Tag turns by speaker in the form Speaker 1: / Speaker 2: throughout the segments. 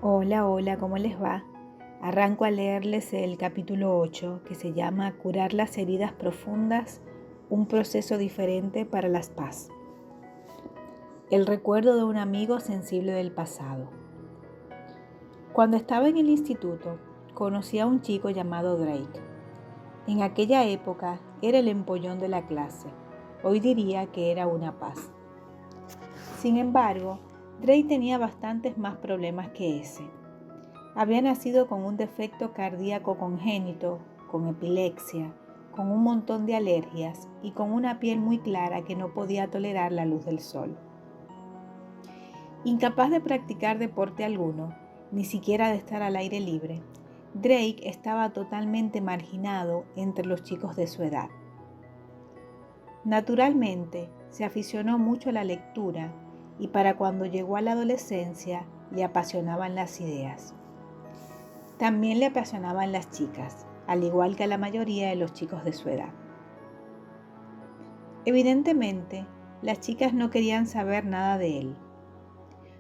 Speaker 1: Hola, hola, ¿cómo les va? Arranco a leerles el capítulo 8 que se llama Curar las heridas profundas, un proceso diferente para las paz. El recuerdo de un amigo sensible del pasado. Cuando estaba en el instituto, conocí a un chico llamado Drake. En aquella época era el empollón de la clase. Hoy diría que era una paz. Sin embargo, Drake tenía bastantes más problemas que ese. Había nacido con un defecto cardíaco congénito, con epilepsia, con un montón de alergias y con una piel muy clara que no podía tolerar la luz del sol. Incapaz de practicar deporte alguno, ni siquiera de estar al aire libre, Drake estaba totalmente marginado entre los chicos de su edad. Naturalmente, se aficionó mucho a la lectura y para cuando llegó a la adolescencia le apasionaban las ideas. También le apasionaban las chicas, al igual que a la mayoría de los chicos de su edad. Evidentemente, las chicas no querían saber nada de él.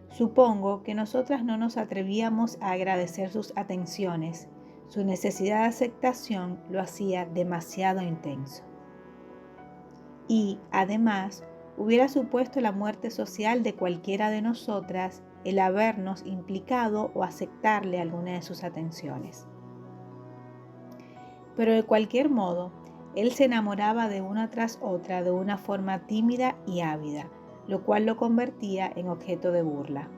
Speaker 1: Supongo que nosotras no nos atrevíamos a agradecer sus atenciones. Su necesidad de aceptación lo hacía demasiado intenso. Y, además, hubiera supuesto la muerte social de cualquiera de nosotras el habernos implicado o aceptarle alguna de sus atenciones. Pero de cualquier modo, él se enamoraba de una tras otra de una forma tímida y ávida, lo cual lo convertía en objeto de burla.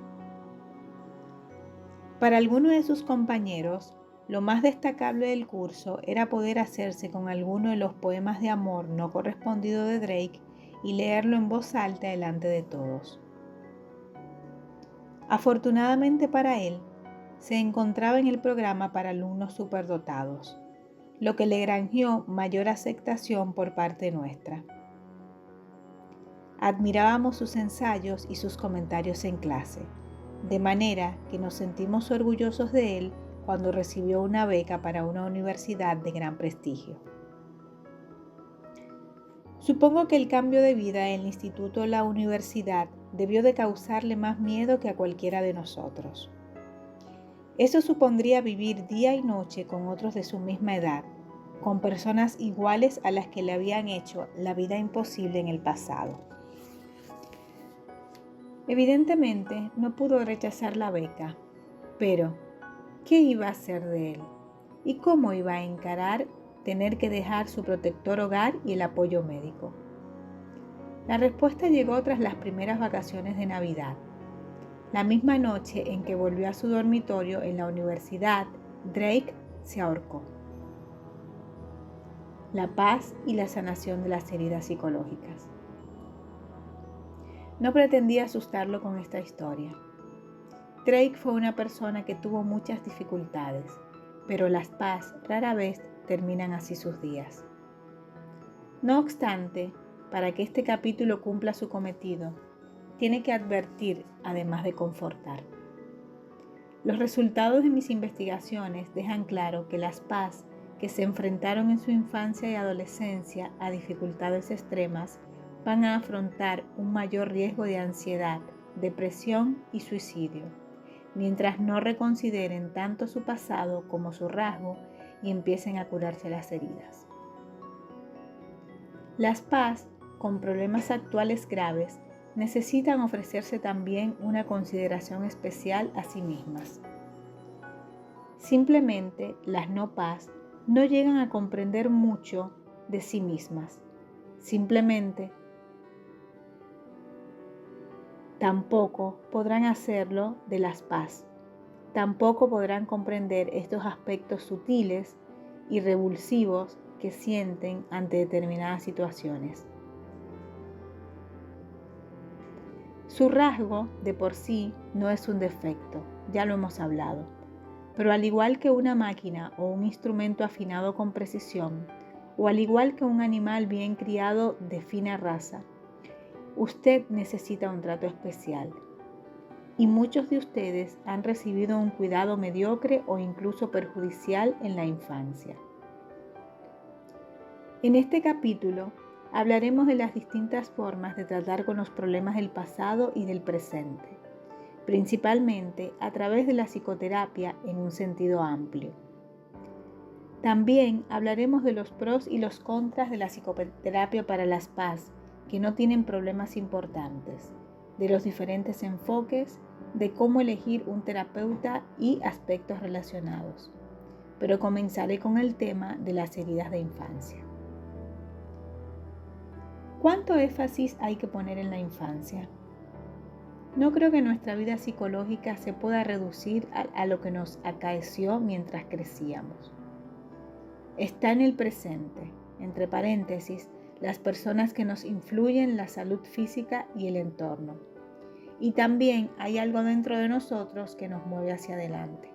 Speaker 1: Para algunos de sus compañeros, lo más destacable del curso era poder hacerse con alguno de los poemas de amor no correspondido de Drake y leerlo en voz alta delante de todos. Afortunadamente para él, se encontraba en el programa para alumnos superdotados, lo que le granjeó mayor aceptación por parte nuestra. Admirábamos sus ensayos y sus comentarios en clase, de manera que nos sentimos orgullosos de él cuando recibió una beca para una universidad de gran prestigio. Supongo que el cambio de vida en el instituto o la universidad debió de causarle más miedo que a cualquiera de nosotros. Eso supondría vivir día y noche con otros de su misma edad, con personas iguales a las que le habían hecho la vida imposible en el pasado. Evidentemente, no pudo rechazar la beca, pero ¿qué iba a hacer de él? ¿Y cómo iba a encarar tener que dejar su protector hogar y el apoyo médico? La respuesta llegó tras las primeras vacaciones de Navidad. La misma noche en que volvió a su dormitorio en la universidad, Drake se ahorcó. La paz y la sanación de las heridas psicológicas. No pretendía asustarlo con esta historia. Drake fue una persona que tuvo muchas dificultades, pero las paz rara vez terminan así sus días. No obstante, para que este capítulo cumpla su cometido, tiene que advertir, además de confortar. Los resultados de mis investigaciones dejan claro que las paz que se enfrentaron en su infancia y adolescencia a dificultades extremas van a afrontar un mayor riesgo de ansiedad, depresión y suicidio, mientras no reconsideren tanto su pasado como su rasgo y empiecen a curarse las heridas. Las paz con problemas actuales graves necesitan ofrecerse también una consideración especial a sí mismas. Simplemente las no paz no llegan a comprender mucho de sí mismas. Simplemente tampoco podrán hacerlo de las paz. Tampoco podrán comprender estos aspectos sutiles y revulsivos que sienten ante determinadas situaciones. Su rasgo de por sí no es un defecto, ya lo hemos hablado, pero al igual que una máquina o un instrumento afinado con precisión, o al igual que un animal bien criado de fina raza, usted necesita un trato especial. Y muchos de ustedes han recibido un cuidado mediocre o incluso perjudicial en la infancia. En este capítulo hablaremos de las distintas formas de tratar con los problemas del pasado y del presente, principalmente a través de la psicoterapia en un sentido amplio. También hablaremos de los pros y los contras de la psicoterapia para las PAS que no tienen problemas importantes, de los diferentes enfoques, de cómo elegir un terapeuta y aspectos relacionados. Pero comenzaré con el tema de las heridas de infancia. ¿Cuánto énfasis hay que poner en la infancia? No creo que nuestra vida psicológica se pueda reducir a lo que nos acaeció mientras crecíamos. Está en el presente, entre paréntesis, las personas que nos influyen, la salud física y el entorno. Y también hay algo dentro de nosotros que nos mueve hacia adelante.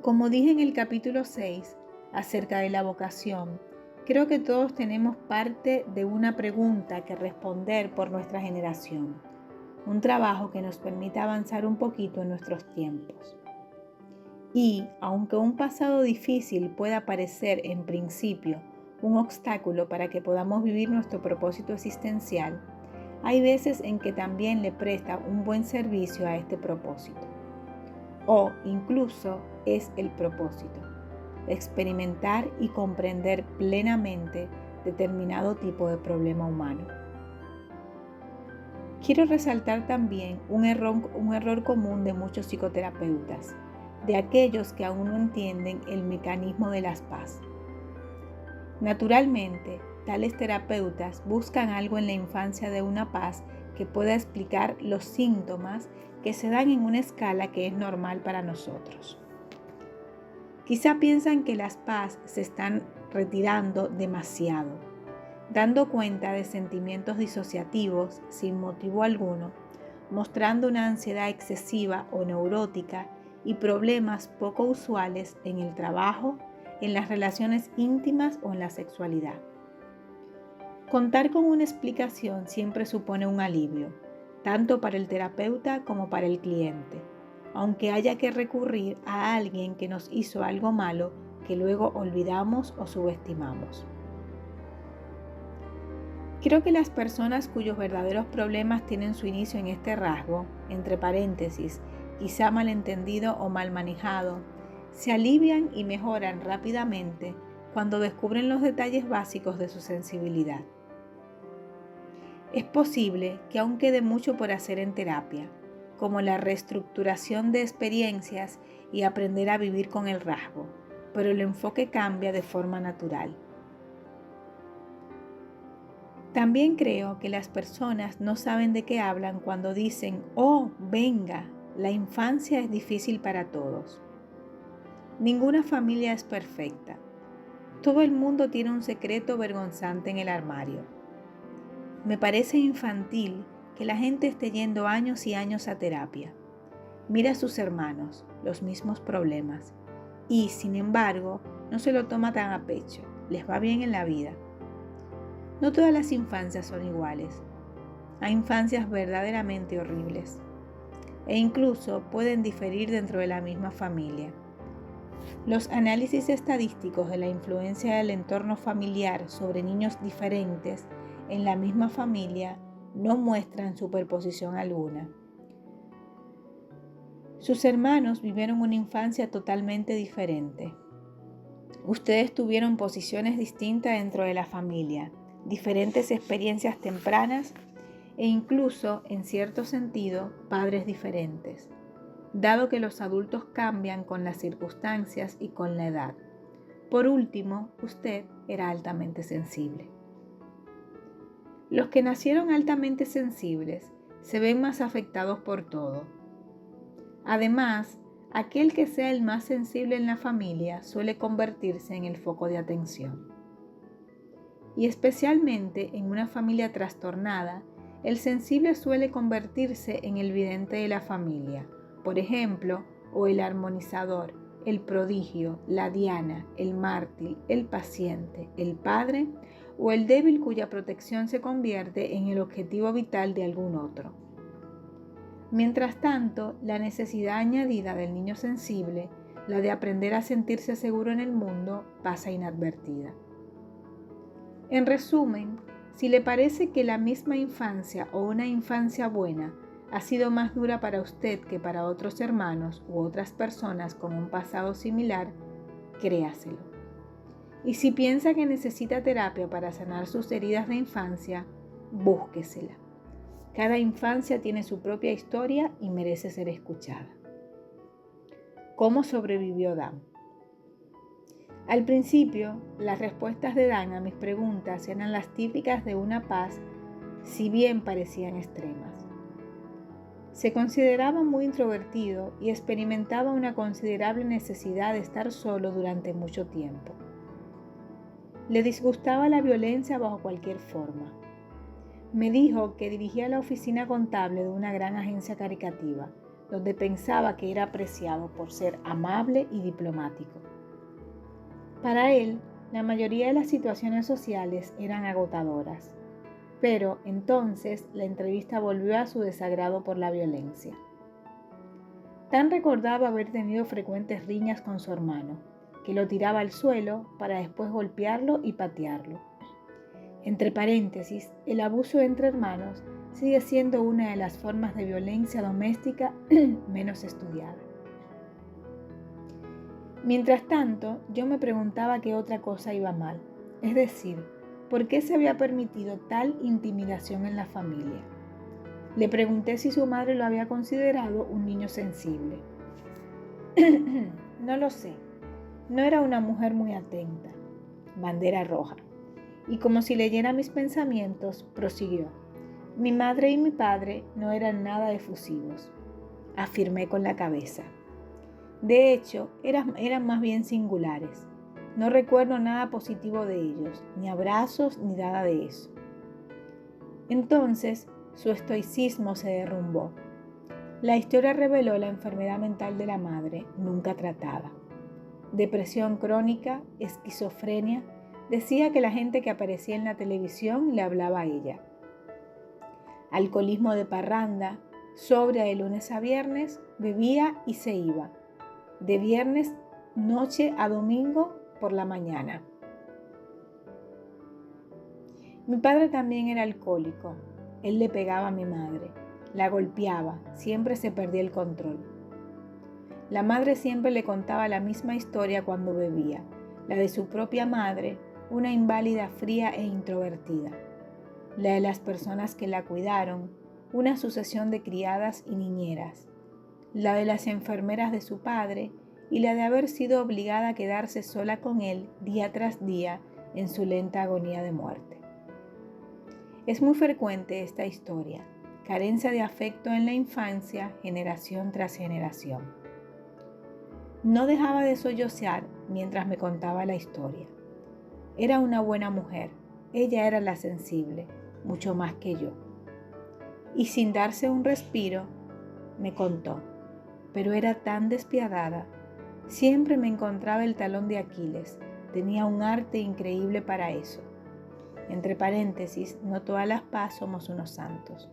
Speaker 1: Como dije en el capítulo 6, acerca de la vocación, creo que todos tenemos parte de una pregunta que responder por nuestra generación. Un trabajo que nos permita avanzar un poquito en nuestros tiempos. Y, aunque un pasado difícil pueda parecer en principio un obstáculo para que podamos vivir nuestro propósito existencial, hay veces en que también le presta un buen servicio a este propósito. O incluso es el propósito, experimentar y comprender plenamente determinado tipo de problema humano. Quiero resaltar también un error común de muchos psicoterapeutas, de aquellos que aún no entienden el mecanismo de las PAS. Naturalmente, tales terapeutas buscan algo en la infancia de una PAS que pueda explicar los síntomas que se dan en una escala que es normal para nosotros. Quizá piensan que las PAS se están retirando demasiado, dando cuenta de sentimientos disociativos sin motivo alguno, mostrando una ansiedad excesiva o neurótica y problemas poco usuales en el trabajo, en las relaciones íntimas o en la sexualidad. Contar con una explicación siempre supone un alivio, tanto para el terapeuta como para el cliente, aunque haya que recurrir a alguien que nos hizo algo malo que luego olvidamos o subestimamos. Creo que las personas cuyos verdaderos problemas tienen su inicio en este rasgo, entre paréntesis, quizá malentendido o mal manejado, se alivian y mejoran rápidamente cuando descubren los detalles básicos de su sensibilidad. Es posible que aún quede mucho por hacer en terapia, como la reestructuración de experiencias y aprender a vivir con el rasgo, pero el enfoque cambia de forma natural. También creo que las personas no saben de qué hablan cuando dicen, oh, venga, la infancia es difícil para todos. Ninguna familia es perfecta. Todo el mundo tiene un secreto vergonzante en el armario. Me parece infantil que la gente esté yendo años y años a terapia. Mira a sus hermanos, los mismos problemas. Y, sin embargo, no se lo toma tan a pecho. Les va bien en la vida. No todas las infancias son iguales. Hay infancias verdaderamente horribles. E incluso pueden diferir dentro de la misma familia. Los análisis estadísticos de la influencia del entorno familiar sobre niños diferentes en la misma familia no muestran superposición alguna. Sus hermanos vivieron una infancia totalmente diferente. Ustedes tuvieron posiciones distintas dentro de la familia, diferentes experiencias tempranas e incluso, en cierto sentido, padres diferentes, dado que los adultos cambian con las circunstancias y con la edad. Por último, usted era altamente sensible. Los que nacieron altamente sensibles se ven más afectados por todo. Además, aquel que sea el más sensible en la familia suele convertirse en el foco de atención. Y especialmente en una familia trastornada, el sensible suele convertirse en el vidente de la familia, por ejemplo, o el armonizador, el prodigio, la diana, el mártir, el paciente, el padre o el débil cuya protección se convierte en el objetivo vital de algún otro. Mientras tanto, la necesidad añadida del niño sensible, la de aprender a sentirse seguro en el mundo, pasa inadvertida. En resumen, si le parece que la misma infancia o una infancia buena ha sido más dura para usted que para otros hermanos u otras personas con un pasado similar, créaselo. Y si piensa que necesita terapia para sanar sus heridas de infancia, búsquesela. Cada infancia tiene su propia historia y merece ser escuchada. ¿Cómo sobrevivió Dan? Al principio, las respuestas de Dan a mis preguntas eran las típicas de una paz, si bien parecían extremas. Se consideraba muy introvertido y experimentaba una considerable necesidad de estar solo durante mucho tiempo. Le disgustaba la violencia bajo cualquier forma. Me dijo que dirigía la oficina contable de una gran agencia caritativa, donde pensaba que era apreciado por ser amable y diplomático. Para él, la mayoría de las situaciones sociales eran agotadoras, pero entonces la entrevista volvió a su desagrado por la violencia. Dan recordaba haber tenido frecuentes riñas con su hermano, que lo tiraba al suelo para después golpearlo y patearlo. Entre paréntesis, el abuso entre hermanos sigue siendo una de las formas de violencia doméstica menos estudiada. Mientras tanto, yo me preguntaba qué otra cosa iba mal, es decir, ¿por qué se había permitido tal intimidación en la familia? Le pregunté si su madre lo había considerado un niño sensible. No lo sé, no era una mujer muy atenta. Bandera roja. Y como si leyera mis pensamientos, prosiguió. Mi madre y mi padre no eran nada efusivos. Afirmé con la cabeza. De hecho, eran más bien singulares. No recuerdo nada positivo de ellos, ni abrazos ni nada de eso. Entonces, su estoicismo se derrumbó. La historia reveló la enfermedad mental de la madre, nunca tratada. Depresión crónica, esquizofrenia. Decía que la gente que aparecía en la televisión le hablaba a ella. Alcoholismo de parranda, sobria de lunes a viernes, bebía y se iba. De viernes noche a domingo por la mañana. Mi padre también era alcohólico. Él le pegaba a mi madre, la golpeaba, siempre se perdía el control. La madre siempre le contaba la misma historia cuando bebía, la de su propia madre, una inválida fría e introvertida, la de las personas que la cuidaron, una sucesión de criadas y niñeras, la de las enfermeras de su padre y la de haber sido obligada a quedarse sola con él día tras día en su lenta agonía de muerte. Es muy frecuente esta historia, carencia de afecto en la infancia, generación tras generación. No dejaba de sollozear mientras me contaba la historia. Era una buena mujer, ella era la sensible, mucho más que yo. Y sin darse un respiro, me contó, pero era tan despiadada. Siempre me encontraba el talón de Aquiles, tenía un arte increíble para eso. Entre paréntesis, no todas las paz somos unos santos.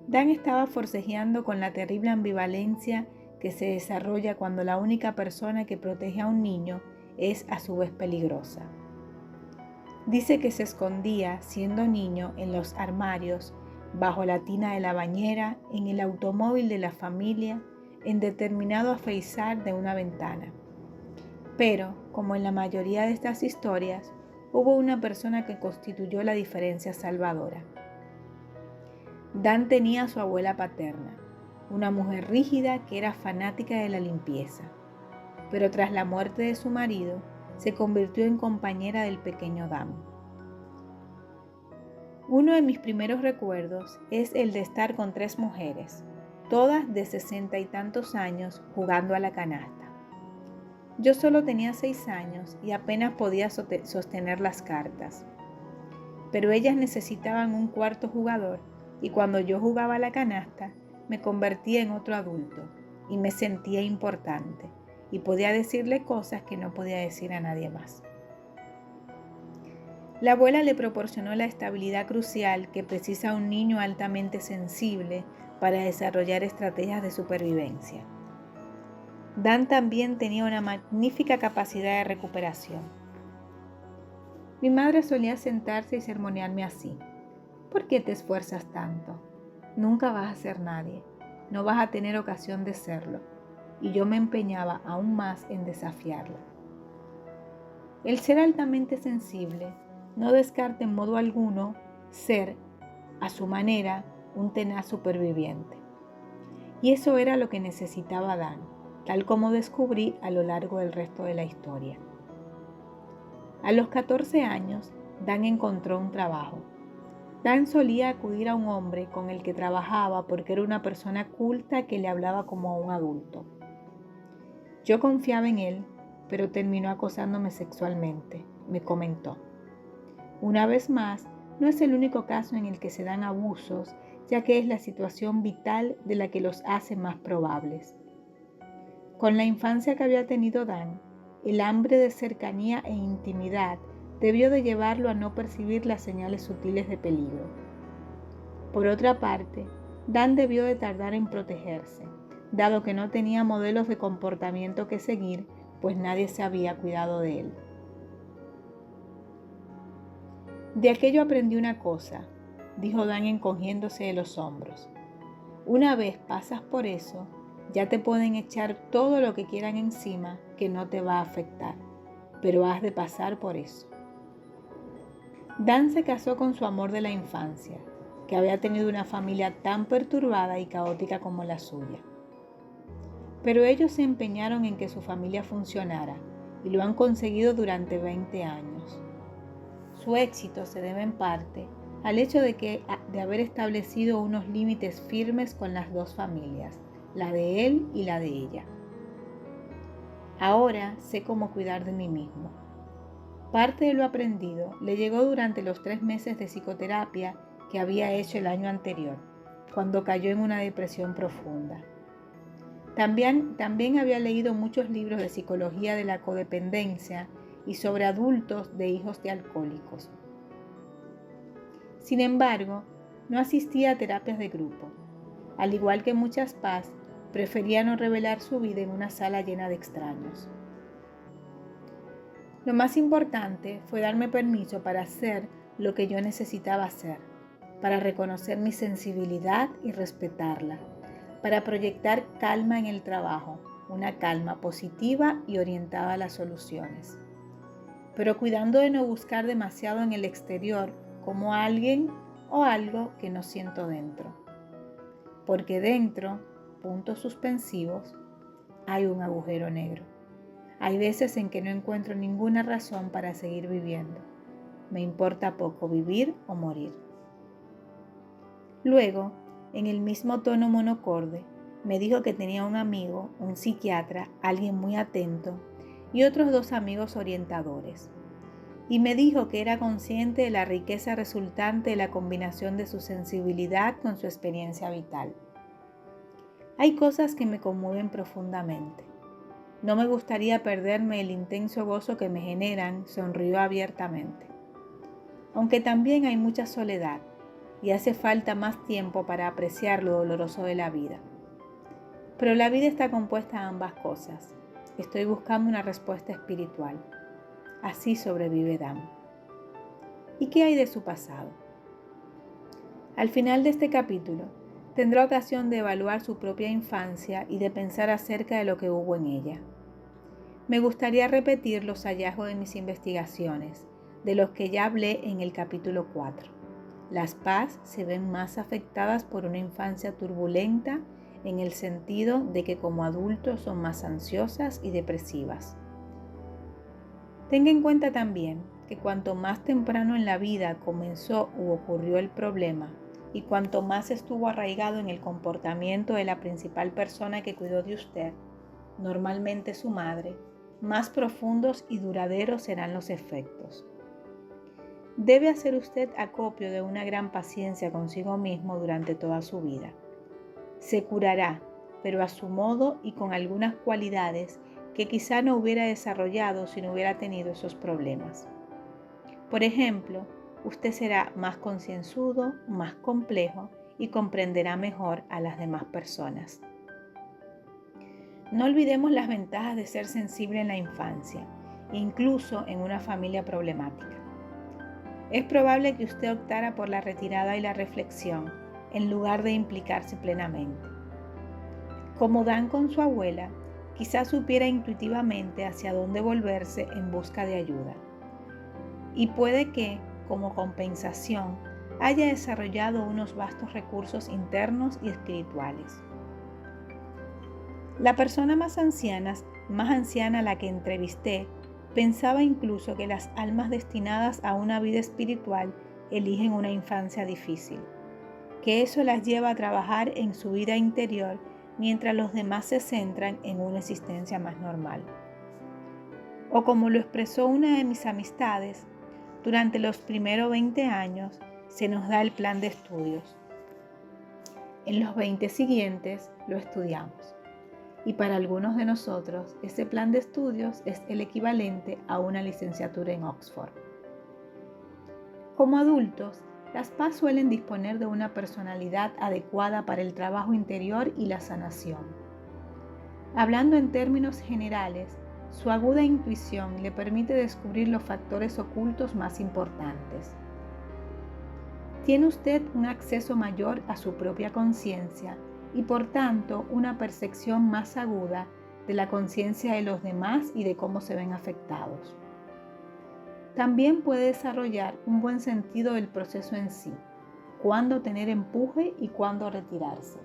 Speaker 1: Dan estaba forcejeando con la terrible ambivalencia que se desarrolla cuando la única persona que protege a un niño es a su vez peligrosa. Dice que se escondía, siendo niño, en los armarios, bajo la tina de la bañera, en el automóvil de la familia, en determinado afeizar de una ventana. Pero, como en la mayoría de estas historias, hubo una persona que constituyó la diferencia salvadora. Dan tenía a su abuela paterna, una mujer rígida que era fanática de la limpieza, pero tras la muerte de su marido, se convirtió en compañera del pequeño Dan. Uno de mis primeros recuerdos es el de estar con 3 mujeres, todas de 60 y tantos años, jugando a la canasta. Yo solo tenía 6 años y apenas podía sostener las cartas. Pero ellas necesitaban un cuarto jugador y cuando yo jugaba a la canasta, me convertía en otro adulto y me sentía importante y podía decirle cosas que no podía decir a nadie más. La abuela le proporcionó la estabilidad crucial que precisa un niño altamente sensible para desarrollar estrategias de supervivencia. Dan también tenía una magnífica capacidad de recuperación. Mi madre solía sentarse y sermonearme así. ¿Por qué te esfuerzas tanto? Nunca vas a ser nadie, no vas a tener ocasión de serlo. Y yo me empeñaba aún más en desafiarla. El ser altamente sensible no descarta en modo alguno ser, a su manera, un tenaz superviviente. Y eso era lo que necesitaba Dan, tal como descubrí a lo largo del resto de la historia. A los 14 años, Dan encontró un trabajo. Dan solía acudir a un hombre con el que trabajaba porque era una persona culta que le hablaba como a un adulto. Yo confiaba en él, pero terminó acosándome sexualmente, me comentó. Una vez más, no es el único caso en el que se dan abusos, ya que es la situación vital de la que los hace más probables. Con la infancia que había tenido Dan, el hambre de cercanía e intimidad debió de llevarlo a no percibir las señales sutiles de peligro. Por otra parte, Dan debió de tardar en protegerse, dado que no tenía modelos de comportamiento que seguir, pues nadie se había cuidado de él. De aquello aprendí una cosa, dijo Dan encogiéndose de los hombros. Una vez pasas por eso, ya te pueden echar todo lo que quieran encima que no te va a afectar, pero has de pasar por eso. Dan se casó con su amor de la infancia, que había tenido una familia tan perturbada y caótica como la suya. Pero ellos se empeñaron en que su familia funcionara y lo han conseguido durante 20 años. Su éxito se debe en parte al hecho de haber establecido unos límites firmes con las dos familias, la de él y la de ella. Ahora sé cómo cuidar de mí mismo. Parte de lo aprendido le llegó durante los 3 meses de psicoterapia que había hecho el año anterior, cuando cayó en una depresión profunda. También había leído muchos libros de psicología de la codependencia y sobre adultos de hijos de alcohólicos. Sin embargo, no asistía a terapias de grupo. Al igual que muchas PAS, prefería no revelar su vida en una sala llena de extraños. Lo más importante fue darme permiso para hacer lo que yo necesitaba hacer, para reconocer mi sensibilidad y respetarla, para proyectar calma en el trabajo, una calma positiva y orientada a las soluciones, pero cuidando de no buscar demasiado en el exterior como alguien o algo que no siento dentro. Porque dentro, puntos suspensivos, hay un agujero negro. Hay veces en que no encuentro ninguna razón para seguir viviendo. Me importa poco vivir o morir. Luego, en el mismo tono monocorde, me dijo que tenía un amigo, un psiquiatra, alguien muy atento, y otros 2 amigos orientadores. Y me dijo que era consciente de la riqueza resultante de la combinación de su sensibilidad con su experiencia vital. Hay cosas que me conmueven profundamente. No me gustaría perderme el intenso gozo que me generan, sonrió abiertamente. Aunque también hay mucha soledad y hace falta más tiempo para apreciar lo doloroso de la vida. Pero la vida está compuesta de ambas cosas. Estoy buscando una respuesta espiritual. Así sobrevive Dan. ¿Y qué hay de su pasado? Al final de este capítulo, tendrá ocasión de evaluar su propia infancia y de pensar acerca de lo que hubo en ella. Me gustaría repetir los hallazgos de mis investigaciones, de los que ya hablé en el capítulo 4. Las PAS se ven más afectadas por una infancia turbulenta en el sentido de que como adultos son más ansiosas y depresivas. Tenga en cuenta también que cuanto más temprano en la vida comenzó u ocurrió el problema y cuanto más estuvo arraigado en el comportamiento de la principal persona que cuidó de usted, normalmente su madre, más profundos y duraderos serán los efectos. Debe hacer usted acopio de una gran paciencia consigo mismo durante toda su vida. Se curará, pero a su modo y con algunas cualidades que quizá no hubiera desarrollado si no hubiera tenido esos problemas. Por ejemplo, usted será más concienzudo, más complejo y comprenderá mejor a las demás personas. No olvidemos las ventajas de ser sensible en la infancia, incluso en una familia problemática. Es probable que usted optara por la retirada y la reflexión, en lugar de implicarse plenamente. Como Dan con su abuela, quizás supiera intuitivamente hacia dónde volverse en busca de ayuda. Y puede que, como compensación, haya desarrollado unos vastos recursos internos y espirituales. La persona más anciana a la que entrevisté, pensaba incluso que las almas destinadas a una vida espiritual eligen una infancia difícil, que eso las lleva a trabajar en su vida interior mientras los demás se centran en una existencia más normal. O como lo expresó una de mis amistades, durante los primeros 20 años se nos da el plan de estudios. En los 20 siguientes lo estudiamos. Y para algunos de nosotros, ese plan de estudios es el equivalente a una licenciatura en Oxford. Como adultos, las PAS suelen disponer de una personalidad adecuada para el trabajo interior y la sanación. Hablando en términos generales, su aguda intuición le permite descubrir los factores ocultos más importantes. Tiene usted un acceso mayor a su propia conciencia y por tanto una percepción más aguda de la conciencia de los demás y de cómo se ven afectados. También puede desarrollar un buen sentido del proceso en sí, cuándo tener empuje y cuándo retirarse.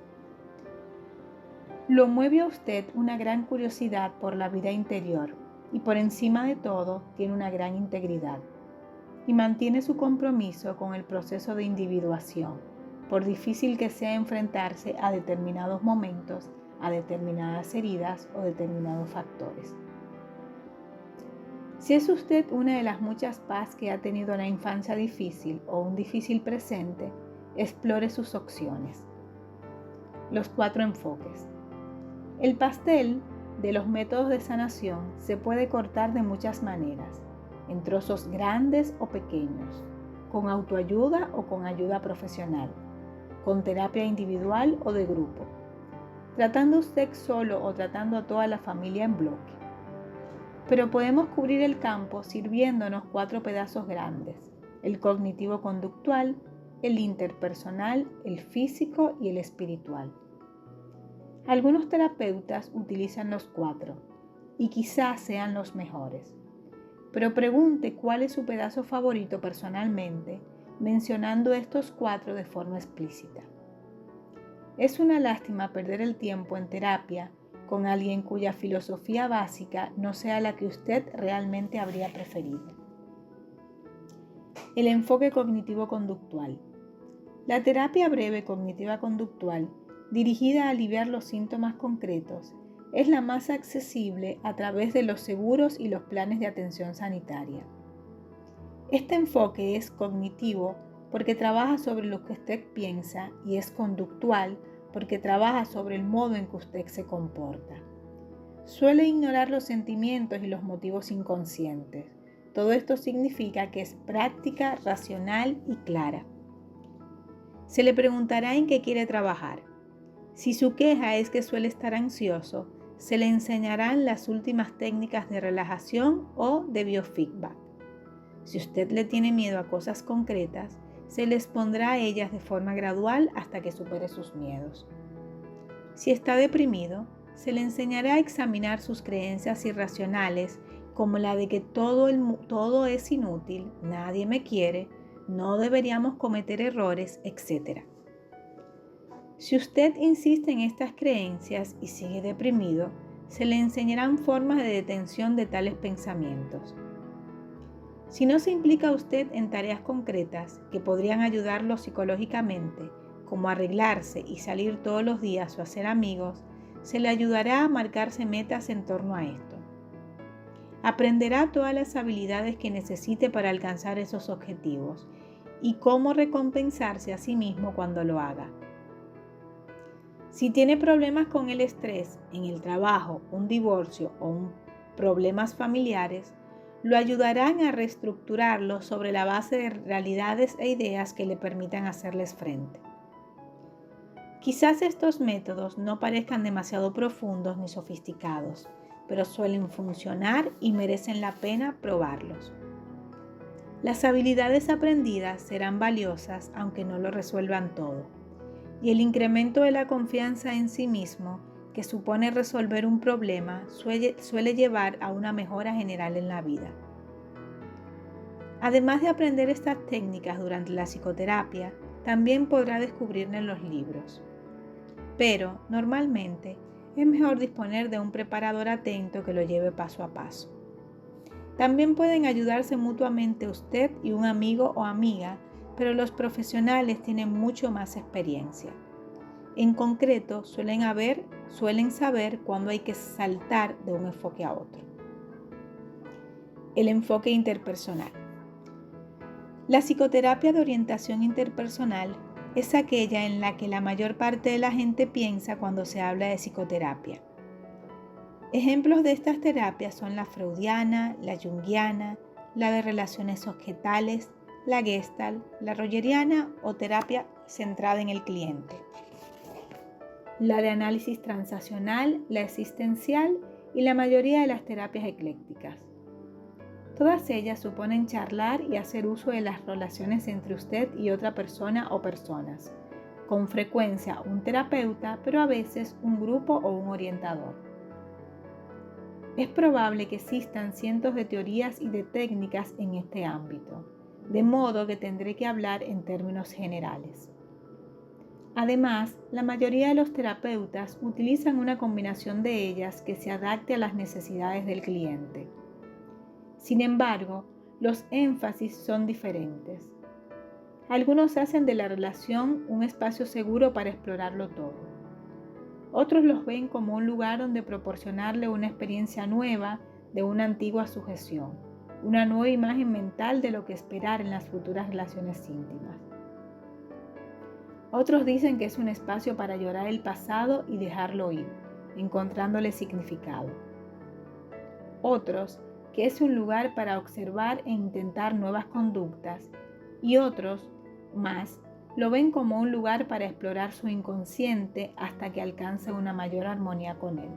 Speaker 1: Lo mueve a usted una gran curiosidad por la vida interior y por encima de todo tiene una gran integridad y mantiene su compromiso con el proceso de individuación, por difícil que sea enfrentarse a determinados momentos, a determinadas heridas o determinados factores. Si es usted una de las muchas PAS que ha tenido una infancia difícil o un difícil presente, explore sus opciones. Los 4 enfoques. El pastel de los métodos de sanación se puede cortar de muchas maneras, en trozos grandes o pequeños, con autoayuda o con ayuda profesional, con terapia individual o de grupo, tratando usted solo o tratando a toda la familia en bloque. Pero podemos cubrir el campo sirviéndonos 4 pedazos grandes: el cognitivo-conductual, el interpersonal, el físico y el espiritual. Algunos terapeutas utilizan los 4 y quizás sean los mejores, pero pregunte cuál es su pedazo favorito personalmente, mencionando estos 4 de forma explícita. Es una lástima perder el tiempo en terapia con alguien cuya filosofía básica no sea la que usted realmente habría preferido. El enfoque cognitivo-conductual. La terapia breve cognitiva-conductual, dirigida a aliviar los síntomas concretos, es la más accesible a través de los seguros y los planes de atención sanitaria. Este enfoque es cognitivo porque trabaja sobre lo que usted piensa y es conductual porque trabaja sobre el modo en que usted se comporta. Suele ignorar los sentimientos y los motivos inconscientes. Todo esto significa que es práctica, racional y clara. Se le preguntará en qué quiere trabajar. Si su queja es que suele estar ansioso, se le enseñarán las últimas técnicas de relajación o de biofeedback. Si usted le tiene miedo a cosas concretas, se le expondrá a ellas de forma gradual hasta que supere sus miedos. Si está deprimido, se le enseñará a examinar sus creencias irracionales, como la de que todo es inútil, nadie me quiere, no deberíamos cometer errores, etc. Si usted insiste en estas creencias y sigue deprimido, se le enseñarán formas de detención de tales pensamientos. Si no se implica usted en tareas concretas que podrían ayudarlo psicológicamente, como arreglarse y salir todos los días o hacer amigos, se le ayudará a marcarse metas en torno a esto. Aprenderá todas las habilidades que necesite para alcanzar esos objetivos y cómo recompensarse a sí mismo cuando lo haga. Si tiene problemas con el estrés en el trabajo, un divorcio o problemas familiares, lo ayudarán a reestructurarlos sobre la base de realidades e ideas que le permitan hacerles frente. Quizás estos métodos no parezcan demasiado profundos ni sofisticados, pero suelen funcionar y merecen la pena probarlos. Las habilidades aprendidas serán valiosas aunque no lo resuelvan todo, y el incremento de la confianza en sí mismo, que supone resolver un problema, suele llevar a una mejora general en la vida. Además de aprender estas técnicas durante la psicoterapia, también podrá descubrirlas en los libros. Pero, normalmente, es mejor disponer de un preparador atento que lo lleve paso a paso. También pueden ayudarse mutuamente usted y un amigo o amiga, pero los profesionales tienen mucho más experiencia. En concreto, suelen saber cuándo hay que saltar de un enfoque a otro. El enfoque interpersonal. La psicoterapia de orientación interpersonal es aquella en la que la mayor parte de la gente piensa cuando se habla de psicoterapia. Ejemplos de estas terapias son la freudiana, la junguiana, la de relaciones objetales, la gestalt, la rogeriana o terapia centrada en el cliente. La de análisis transaccional, la existencial y la mayoría de las terapias eclécticas. Todas ellas suponen charlar y hacer uso de las relaciones entre usted y otra persona o personas, con frecuencia un terapeuta, pero a veces un grupo o un orientador. Es probable que existan cientos de teorías y de técnicas en este ámbito, de modo que tendré que hablar en términos generales. Además, la mayoría de los terapeutas utilizan una combinación de ellas que se adapte a las necesidades del cliente. Sin embargo, los énfasis son diferentes. Algunos hacen de la relación un espacio seguro para explorarlo todo. Otros los ven como un lugar donde proporcionarle una experiencia nueva de una antigua sujeción, una nueva imagen mental de lo que esperar en las futuras relaciones íntimas. Otros dicen que es un espacio para llorar el pasado y dejarlo ir, encontrándole significado. Otros que es un lugar para observar e intentar nuevas conductas, y otros, más, lo ven como un lugar para explorar su inconsciente hasta que alcance una mayor armonía con él.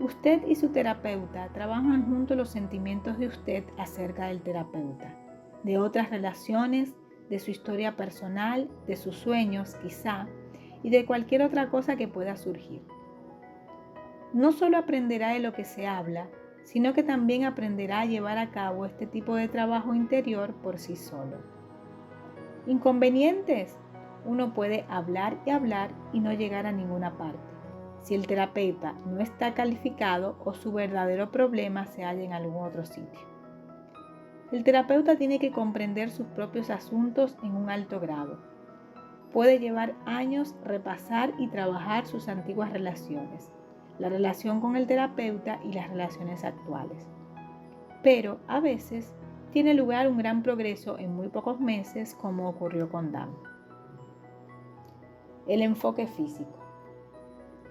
Speaker 1: Usted y su terapeuta trabajan juntos los sentimientos de usted acerca del terapeuta, de otras relaciones, de su historia personal, de sus sueños quizá, y de cualquier otra cosa que pueda surgir. No solo aprenderá de lo que se habla, sino que también aprenderá a llevar a cabo este tipo de trabajo interior por sí solo. ¿Inconvenientes? Uno puede hablar y no llegar a ninguna parte, si el terapeuta no está calificado o su verdadero problema se halla en algún otro sitio. El terapeuta tiene que comprender sus propios asuntos en un alto grado. Puede llevar años repasar y trabajar sus antiguas relaciones, la relación con el terapeuta y las relaciones actuales. Pero a veces tiene lugar un gran progreso en muy pocos meses, como ocurrió con Dan. El enfoque físico.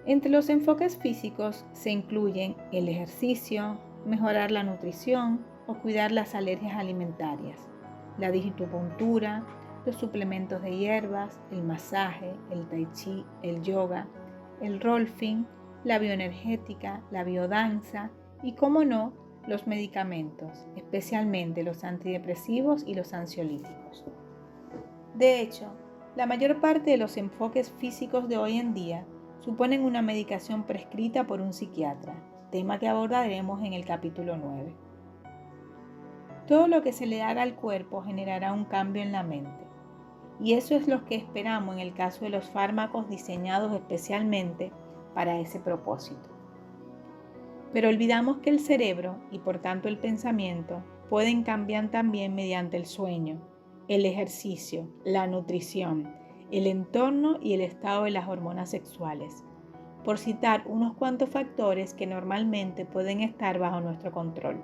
Speaker 1: Entre los enfoques físicos se incluyen el ejercicio, mejorar la nutrición o cuidar las alergias alimentarias, la digitopuntura, los suplementos de hierbas, el masaje, el tai chi, el yoga, el rolfing, la bioenergética, la biodanza y, cómo no, los medicamentos, especialmente los antidepresivos y los ansiolíticos. De hecho, la mayor parte de los enfoques físicos de hoy en día suponen una medicación prescrita por un psiquiatra, tema que abordaremos en el capítulo 9. Todo lo que se le haga al cuerpo generará un cambio en la mente, y eso es lo que esperamos en el caso de los fármacos diseñados especialmente para ese propósito. Pero olvidamos que el cerebro, y por tanto el pensamiento, pueden cambiar también mediante el sueño, el ejercicio, la nutrición, el entorno y el estado de las hormonas sexuales, por citar unos cuantos factores que normalmente pueden estar bajo nuestro control.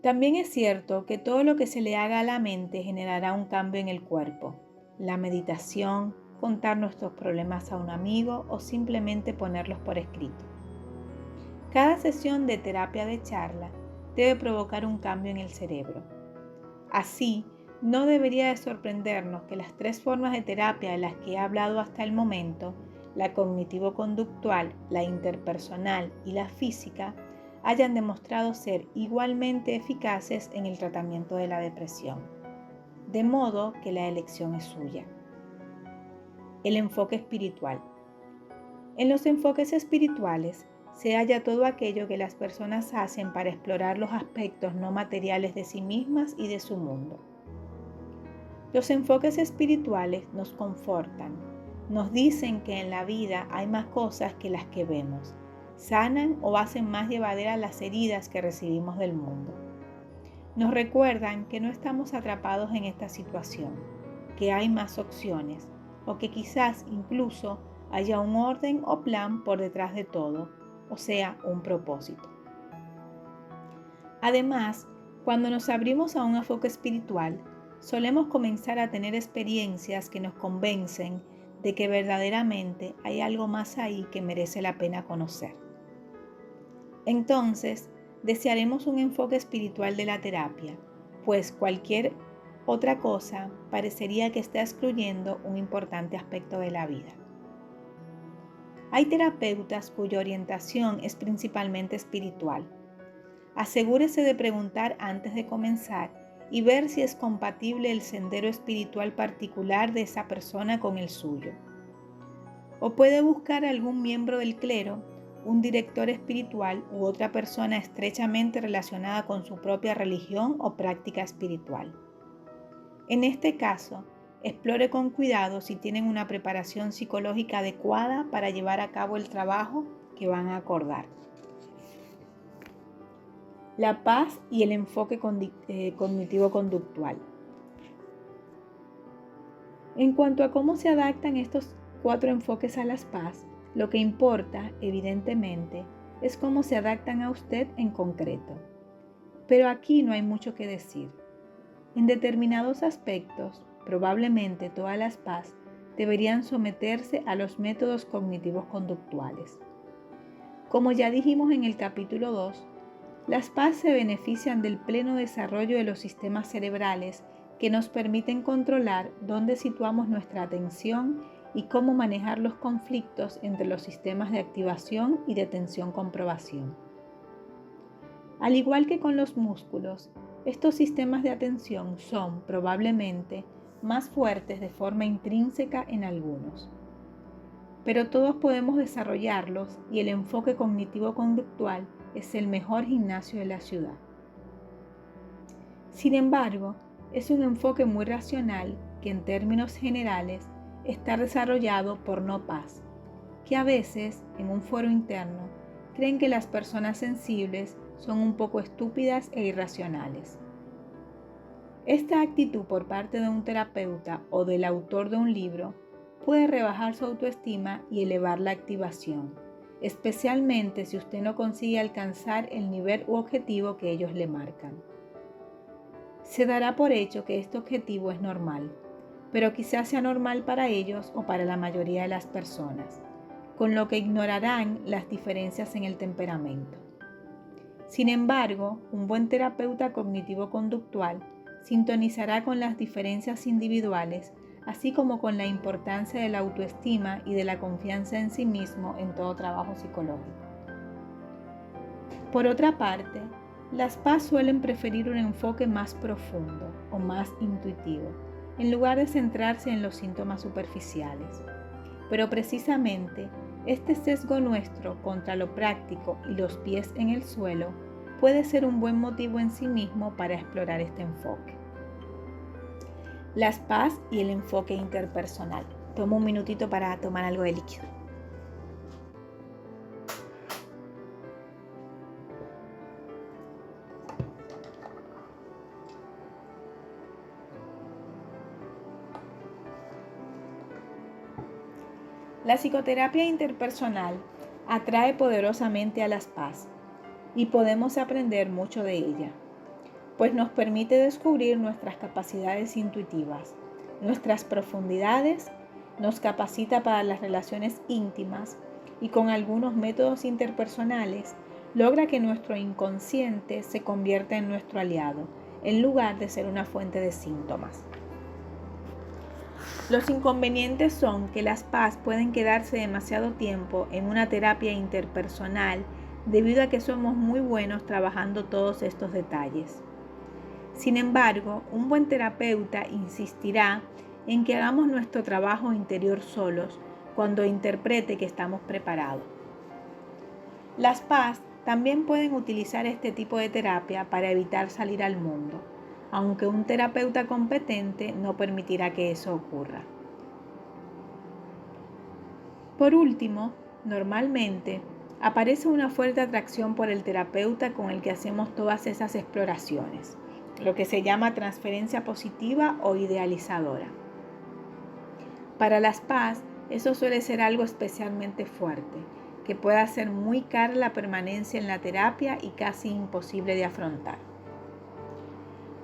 Speaker 1: También es cierto que todo lo que se le haga a la mente generará un cambio en el cuerpo. La meditación, contar nuestros problemas a un amigo o simplemente ponerlos por escrito. Cada sesión de terapia de charla debe provocar un cambio en el cerebro. Así, no debería de sorprendernos que las 3 formas de terapia de las que he hablado hasta el momento, la cognitivo-conductual, la interpersonal y la física, hayan demostrado ser igualmente eficaces en el tratamiento de la depresión. de modo que la elección es suya. El enfoque espiritual. En los enfoques espirituales se halla todo aquello que las personas hacen para explorar los aspectos no materiales de sí mismas y de su mundo. Los enfoques espirituales nos confortan, nos dicen que en la vida hay más cosas que las que vemos, sanan o hacen más llevaderas las heridas que recibimos del mundo. Nos recuerdan que no estamos atrapados en esta situación, que hay más opciones, o que quizás incluso haya un orden o plan por detrás de todo, o sea, un propósito. Además, cuando nos abrimos a un enfoque espiritual, solemos comenzar a tener experiencias que nos convencen de que verdaderamente hay algo más ahí que merece la pena conocer. Entonces, desearemos un enfoque espiritual de la terapia, pues cualquier otra cosa parecería que está excluyendo un importante aspecto de la vida. Hay terapeutas cuya orientación es principalmente espiritual. Asegúrese de preguntar antes de comenzar y ver si es compatible el sendero espiritual particular de esa persona con el suyo. O puede buscar a algún miembro del clero, un director espiritual u otra persona estrechamente relacionada con su propia religión o práctica espiritual. En este caso, explore con cuidado si tienen una preparación psicológica adecuada para llevar a cabo el trabajo que van a acordar. La paz y el enfoque cognitivo-conductual. En cuanto a cómo se adaptan estos 4 enfoques a la paz, lo que importa, evidentemente, es cómo se adaptan a usted en concreto. Pero aquí no hay mucho que decir. En determinados aspectos, probablemente todas las paz deberían someterse a los métodos cognitivos conductuales. Como ya dijimos en el capítulo 2, las paz se benefician del pleno desarrollo de los sistemas cerebrales que nos permiten controlar dónde situamos nuestra atención y cómo manejar los conflictos entre los sistemas de activación y de tensión-comprobación. Al igual que con los músculos, estos sistemas de atención son probablemente más fuertes de forma intrínseca en algunos. Pero todos podemos desarrollarlos y el enfoque cognitivo-conductual es el mejor gimnasio de la ciudad. Sin embargo, es un enfoque muy racional que en términos generales está desarrollado por no paz, que a veces, en un fuero interno, creen que las personas sensibles son un poco estúpidas e irracionales. Esta actitud por parte de un terapeuta o del autor de un libro puede rebajar su autoestima y elevar la activación, especialmente si usted no consigue alcanzar el nivel u objetivo que ellos le marcan. Se dará por hecho que este objetivo es normal, pero quizás sea normal para ellos o para la mayoría de las personas, con lo que ignorarán las diferencias en el temperamento. Sin embargo, un buen terapeuta cognitivo-conductual sintonizará con las diferencias individuales, así como con la importancia de la autoestima y de la confianza en sí mismo en todo trabajo psicológico. Por otra parte, las PAS suelen preferir un enfoque más profundo o más intuitivo, en lugar de centrarse en los síntomas superficiales. Pero precisamente, este sesgo nuestro contra lo práctico y los pies en el suelo puede ser un buen motivo en sí mismo para explorar este enfoque. Las PAS y el enfoque interpersonal. Tomo un minutito para tomar algo de líquido. La psicoterapia interpersonal atrae poderosamente a las PAS y podemos aprender mucho de ella, pues nos permite descubrir nuestras capacidades intuitivas, nuestras profundidades, nos capacita para las relaciones íntimas y con algunos métodos interpersonales logra que nuestro inconsciente se convierta en nuestro aliado, en lugar de ser una fuente de síntomas. Los inconvenientes son que las PAS pueden quedarse demasiado tiempo en una terapia interpersonal debido a que somos muy buenos trabajando todos estos detalles. Sin embargo, un buen terapeuta insistirá en que hagamos nuestro trabajo interior solos cuando interprete que estamos preparados. Las PAS también pueden utilizar este tipo de terapia para evitar salir al mundo, aunque un terapeuta competente no permitirá que eso ocurra. Por último, normalmente aparece una fuerte atracción por el terapeuta con el que hacemos todas esas exploraciones, lo que se llama transferencia positiva o idealizadora. Para las PAS, eso suele ser algo especialmente fuerte, que puede hacer muy cara la permanencia en la terapia y casi imposible de afrontar.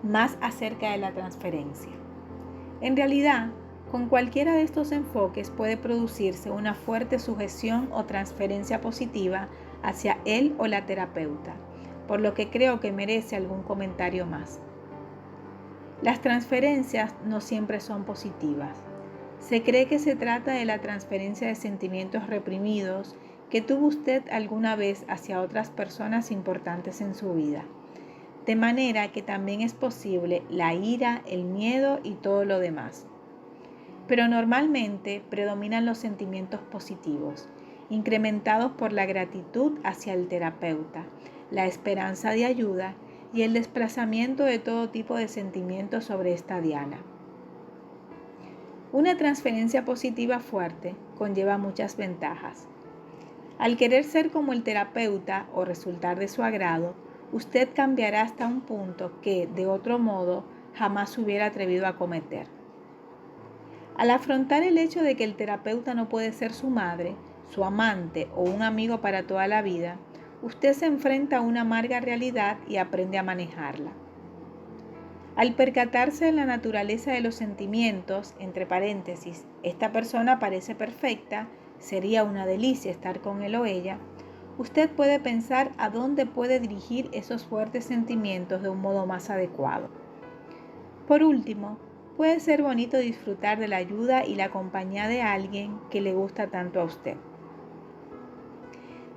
Speaker 1: Más acerca de la transferencia. En realidad, con cualquiera de estos enfoques puede producirse una fuerte sujeción o transferencia positiva hacia él o la terapeuta, por lo que creo que merece algún comentario más. Las transferencias no siempre son positivas. Se cree que se trata de la transferencia de sentimientos reprimidos que tuvo usted alguna vez hacia otras personas importantes en su vida. De manera que también es posible la ira, el miedo y todo lo demás. Pero normalmente predominan los sentimientos positivos, incrementados por la gratitud hacia el terapeuta, la esperanza de ayuda y el desplazamiento de todo tipo de sentimientos sobre esta diana. Una transferencia positiva fuerte conlleva muchas ventajas. Al querer ser como el terapeuta o resultar de su agrado, usted cambiará hasta un punto que, de otro modo, jamás se hubiera atrevido a cometer. Al afrontar el hecho de que el terapeuta no puede ser su madre, su amante o un amigo para toda la vida, usted se enfrenta a una amarga realidad y aprende a manejarla. Al percatarse de la naturaleza de los sentimientos, entre paréntesis, esta persona parece perfecta, sería una delicia estar con él o ella, usted puede pensar a dónde puede dirigir esos fuertes sentimientos de un modo más adecuado. Por último, puede ser bonito disfrutar de la ayuda y la compañía de alguien que le gusta tanto a usted.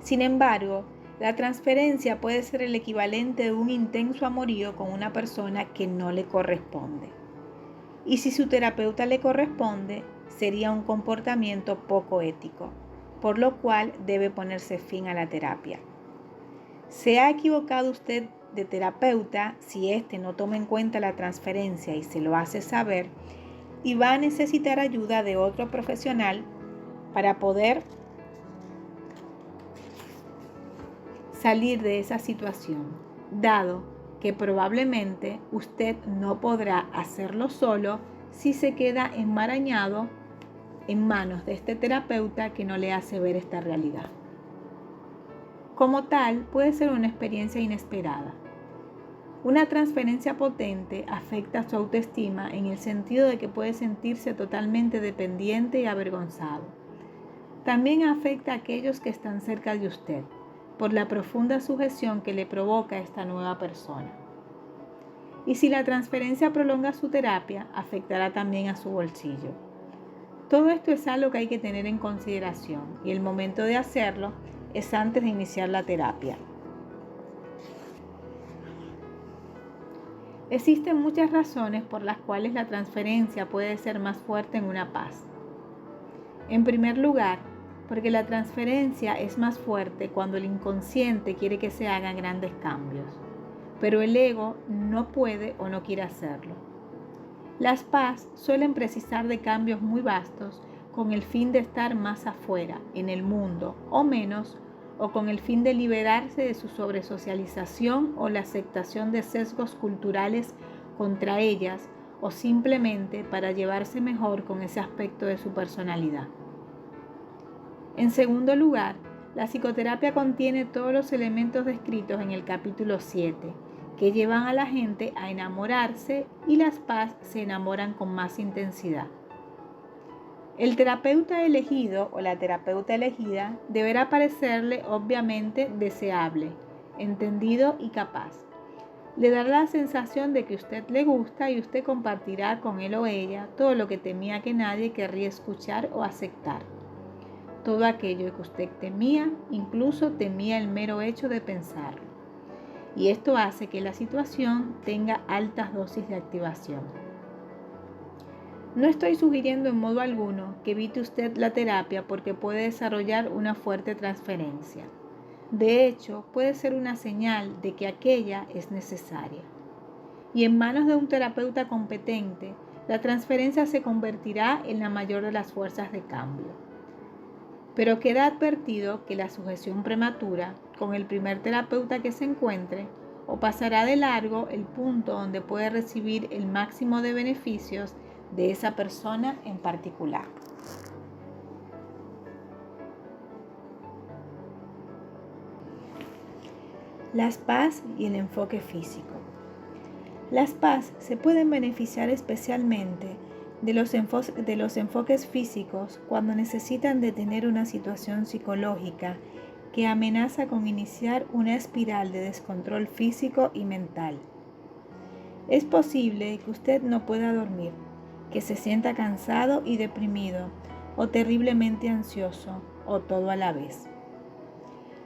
Speaker 1: Sin embargo, la transferencia puede ser el equivalente de un intenso amorío con una persona que no le corresponde. Y si su terapeuta le corresponde, sería un comportamiento poco ético, por lo cual debe ponerse fin a la terapia. ¿Se ha equivocado usted de terapeuta si éste no toma en cuenta la transferencia y se lo hace saber? Y va a necesitar ayuda de otro profesional para poder salir de esa situación, dado que probablemente usted no podrá hacerlo solo si se queda enmarañado en manos de este terapeuta que no le hace ver esta realidad. Como tal, puede ser una experiencia inesperada. Una transferencia potente afecta su autoestima en el sentido de que puede sentirse totalmente dependiente y avergonzado. También afecta a aquellos que están cerca de usted, por la profunda sujeción que le provoca esta nueva persona. Y si la transferencia prolonga su terapia, afectará también a su bolsillo. Todo esto es algo que hay que tener en consideración y el momento de hacerlo es antes de iniciar la terapia. Existen muchas razones por las cuales la transferencia puede ser más fuerte en una PAS. En primer lugar, porque la transferencia es más fuerte cuando el inconsciente quiere que se hagan grandes cambios, pero el ego no puede o no quiere hacerlo. Las PAS suelen precisar de cambios muy vastos con el fin de estar más afuera, en el mundo, o menos, o con el fin de liberarse de su sobresocialización o la aceptación de sesgos culturales contra ellas, o simplemente para llevarse mejor con ese aspecto de su personalidad. En segundo lugar, la psicoterapia contiene todos los elementos descritos en el capítulo 7, que llevan a la gente a enamorarse y las PAS se enamoran con más intensidad. El terapeuta elegido o la terapeuta elegida deberá parecerle obviamente deseable, entendido y capaz. Le dará la sensación de que usted le gusta y usted compartirá con él o ella todo lo que temía que nadie querría escuchar o aceptar. Todo aquello que usted temía, incluso temía el mero hecho de pensarlo. y esto hace que la situación tenga altas dosis de activación. No estoy sugiriendo en modo alguno que evite usted la terapia porque puede desarrollar una fuerte transferencia. De hecho, puede ser una señal de que aquella es necesaria. Y en manos de un terapeuta competente, la transferencia se convertirá en la mayor de las fuerzas de cambio. Pero queda advertido que la sujeción prematura con el primer terapeuta que se encuentre o pasará de largo el punto donde puede recibir el máximo de beneficios de esa persona en particular. Las PAS y el enfoque físico. Las PAS se pueden beneficiar especialmente de los enfoques físicos cuando necesitan detener una situación psicológica que amenaza con iniciar una espiral de descontrol físico y mental. Es posible que usted no pueda dormir, que se sienta cansado y deprimido, o terriblemente ansioso, o todo a la vez.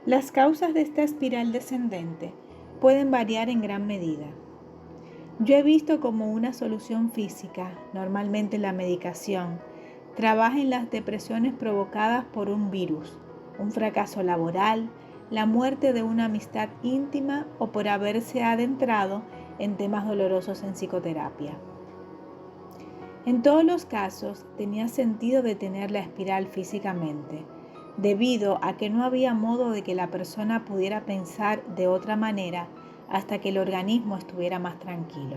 Speaker 1: Las causas de esta espiral descendente pueden variar en gran medida. Yo he visto como una solución física, normalmente la medicación, trabaja en las depresiones provocadas por un virus, un fracaso laboral, la muerte de una amistad íntima o por haberse adentrado en temas dolorosos en psicoterapia. En todos los casos tenía sentido detener la espiral físicamente, debido a que no había modo de que la persona pudiera pensar de otra manera hasta que el organismo estuviera más tranquilo.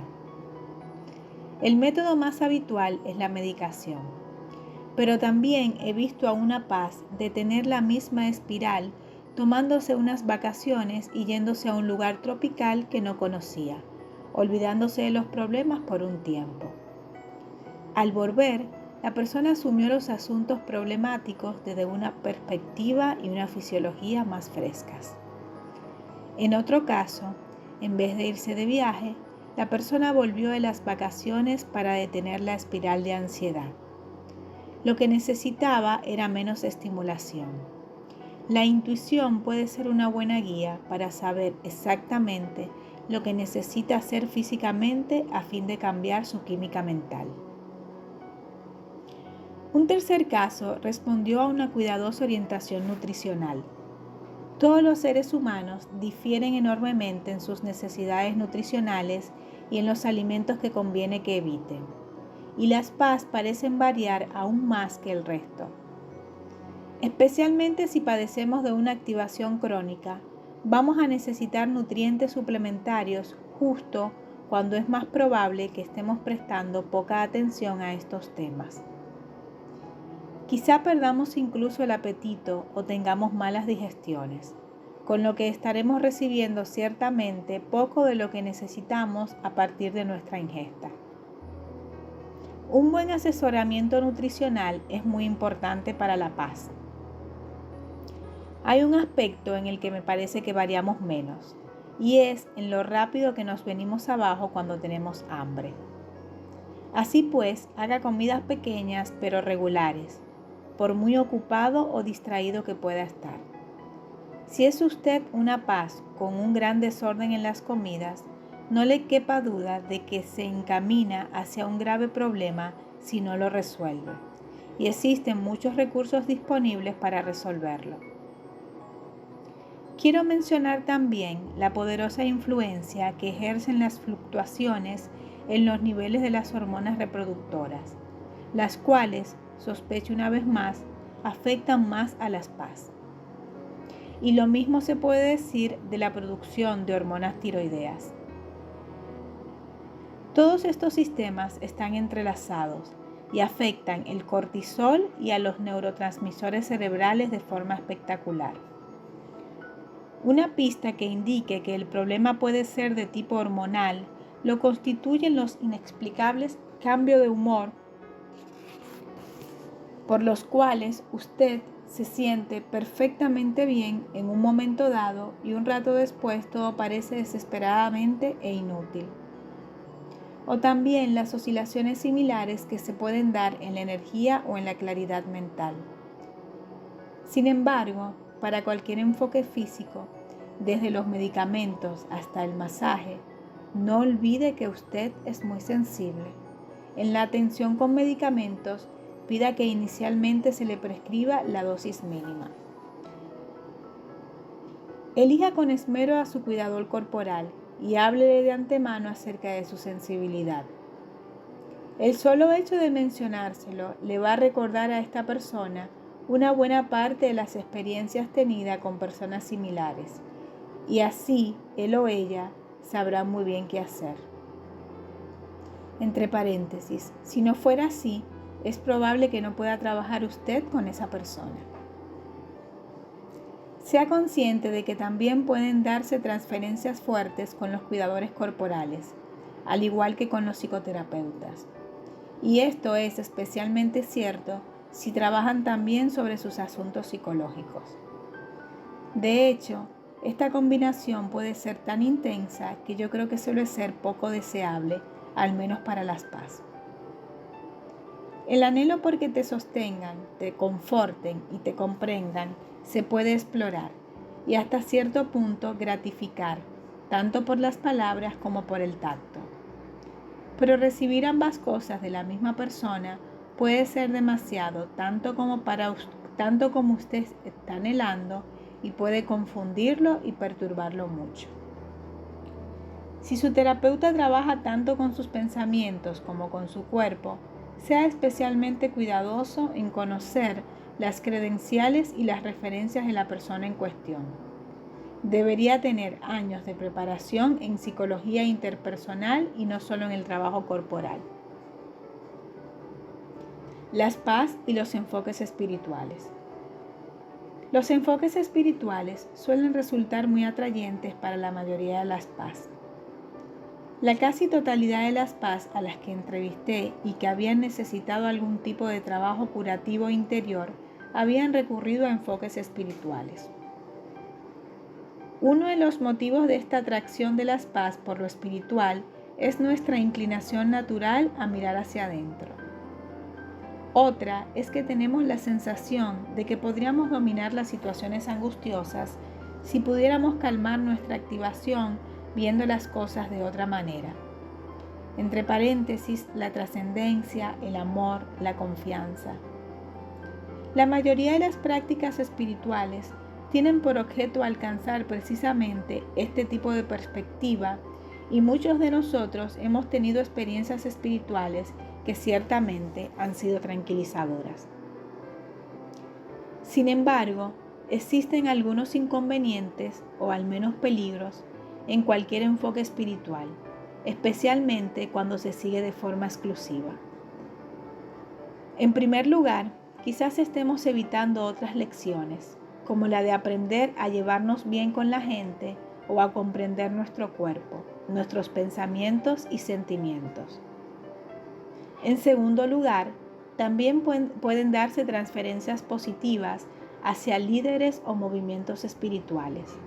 Speaker 1: El método más habitual es la medicación, pero también he visto a una PAS detener la misma espiral tomándose unas vacaciones y yéndose a un lugar tropical que no conocía, olvidándose de los problemas por un tiempo. Al volver, la persona asumió los asuntos problemáticos desde una perspectiva y una fisiología más frescas. En otro caso, en vez de irse de viaje, la persona volvió de las vacaciones para detener la espiral de ansiedad. Lo que necesitaba era menos estimulación. La intuición puede ser una buena guía para saber exactamente lo que necesita hacer físicamente a fin de cambiar su química mental. Un tercer caso respondió a una cuidadosa orientación nutricional. Todos los seres humanos difieren enormemente en sus necesidades nutricionales y en los alimentos que conviene que eviten, y las PAS parecen variar aún más que el resto. Especialmente si padecemos de una activación crónica, vamos a necesitar nutrientes suplementarios justo cuando es más probable que estemos prestando poca atención a estos temas. Quizá perdamos incluso el apetito o tengamos malas digestiones, con lo que estaremos recibiendo ciertamente poco de lo que necesitamos a partir de nuestra ingesta. Un buen asesoramiento nutricional es muy importante para la paz. Hay un aspecto en el que me parece que variamos menos, y es en lo rápido que nos venimos abajo cuando tenemos hambre. Así pues, haga comidas pequeñas pero regulares, por muy ocupado o distraído que pueda estar. Si es usted una PAS con un gran desorden en las comidas, no le quepa duda de que se encamina hacia un grave problema si no lo resuelve, y existen muchos recursos disponibles para resolverlo. Quiero mencionar también la poderosa influencia que ejercen las fluctuaciones en los niveles de las hormonas reproductoras, las cuales, sospecho una vez más, afectan más a las PAS. Y lo mismo se puede decir de la producción de hormonas tiroideas. Todos estos sistemas están entrelazados y afectan el cortisol y a los neurotransmisores cerebrales de forma espectacular. Una pista que indique que el problema puede ser de tipo hormonal lo constituyen los inexplicables cambios de humor por los cuales usted se siente perfectamente bien en un momento dado y un rato después todo parece desesperadamente e inútil. O también las oscilaciones similares que se pueden dar en la energía o en la claridad mental. Sin embargo, para cualquier enfoque físico, desde los medicamentos hasta el masaje, no olvide que usted es muy sensible. En la atención con medicamentos, pida que inicialmente se le prescriba la dosis mínima. Elija con esmero a su cuidador corporal y háblele de antemano acerca de su sensibilidad. El solo hecho de mencionárselo le va a recordar a esta persona una buena parte de las experiencias tenidas con personas similares, y así él o ella sabrá muy bien qué hacer. Entre paréntesis, si no fuera así, es probable que no pueda trabajar usted con esa persona. Sea consciente de que también pueden darse transferencias fuertes con los cuidadores corporales, al igual que con los psicoterapeutas. Y esto es especialmente cierto si trabajan también sobre sus asuntos psicológicos. De hecho, esta combinación puede ser tan intensa que yo creo que suele ser poco deseable, al menos para las PAS. El anhelo por que te sostengan, te conforten y te comprendan se puede explorar y hasta cierto punto gratificar, tanto por las palabras como por el tacto. Pero recibir ambas cosas de la misma persona puede ser demasiado, tanto como usted está anhelando, y puede confundirlo y perturbarlo mucho. Si su terapeuta trabaja tanto con sus pensamientos como con su cuerpo, sea especialmente cuidadoso en conocer las credenciales y las referencias de la persona en cuestión. Debería tener años de preparación en psicología interpersonal y no solo en el trabajo corporal. Las PAS y los enfoques espirituales. Los enfoques espirituales suelen resultar muy atrayentes para la mayoría de las PAS. La casi totalidad de las PAS a las que entrevisté y que habían necesitado algún tipo de trabajo curativo interior habían recurrido a enfoques espirituales. Uno de los motivos de esta atracción de las PAS por lo espiritual es nuestra inclinación natural a mirar hacia adentro. Otra es que tenemos la sensación de que podríamos dominar las situaciones angustiosas si pudiéramos calmar nuestra activación viendo las cosas de otra manera. Entre paréntesis, la trascendencia, el amor, la confianza. La mayoría de las prácticas espirituales tienen por objeto alcanzar precisamente este tipo de perspectiva, y muchos de nosotros hemos tenido experiencias espirituales que ciertamente han sido tranquilizadoras. Sin embargo, existen algunos inconvenientes o al menos peligros en cualquier enfoque espiritual, especialmente cuando se sigue de forma exclusiva. En primer lugar, quizás estemos evitando otras lecciones, como la de aprender a llevarnos bien con la gente o a comprender nuestro cuerpo, nuestros pensamientos y sentimientos. En segundo lugar, también pueden darse transferencias positivas hacia líderes o movimientos espirituales,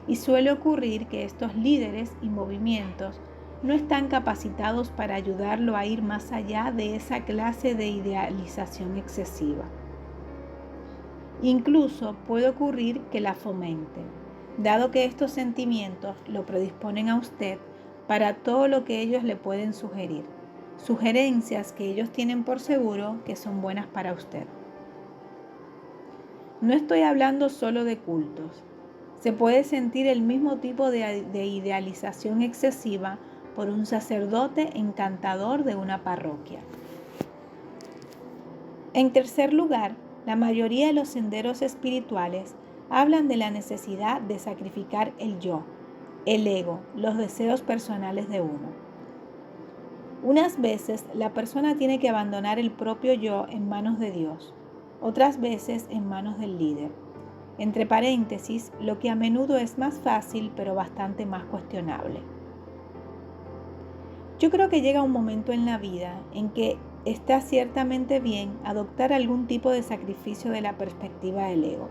Speaker 1: y suele ocurrir que estos líderes y movimientos no están capacitados para ayudarlo a ir más allá de esa clase de idealización excesiva. Incluso puede ocurrir que la fomenten, dado que estos sentimientos lo predisponen a usted para todo lo que ellos le pueden sugerir, sugerencias que ellos tienen por seguro que son buenas para usted. No estoy hablando solo de cultos. Se puede sentir el mismo tipo de idealización excesiva por un sacerdote encantador de una parroquia. En tercer lugar, la mayoría de los senderos espirituales hablan de la necesidad de sacrificar el yo, el ego, los deseos personales de uno. Unas veces la persona tiene que abandonar el propio yo en manos de Dios, otras veces en manos del líder. Entre paréntesis, lo que a menudo es más fácil pero bastante más cuestionable. Yo creo que llega un momento en la vida en que está ciertamente bien adoptar algún tipo de sacrificio de la perspectiva del ego.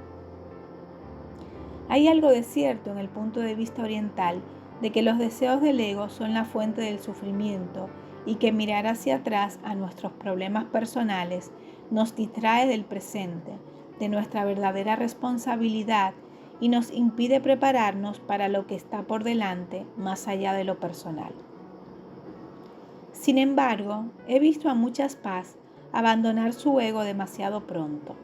Speaker 1: Hay algo de cierto en el punto de vista oriental de que los deseos del ego son la fuente del sufrimiento y que mirar hacia atrás a nuestros problemas personales nos distrae del presente, de nuestra verdadera responsabilidad y nos impide prepararnos para lo que está por delante más allá de lo personal. Sin embargo, he visto a muchas paz abandonar su ego demasiado pronto.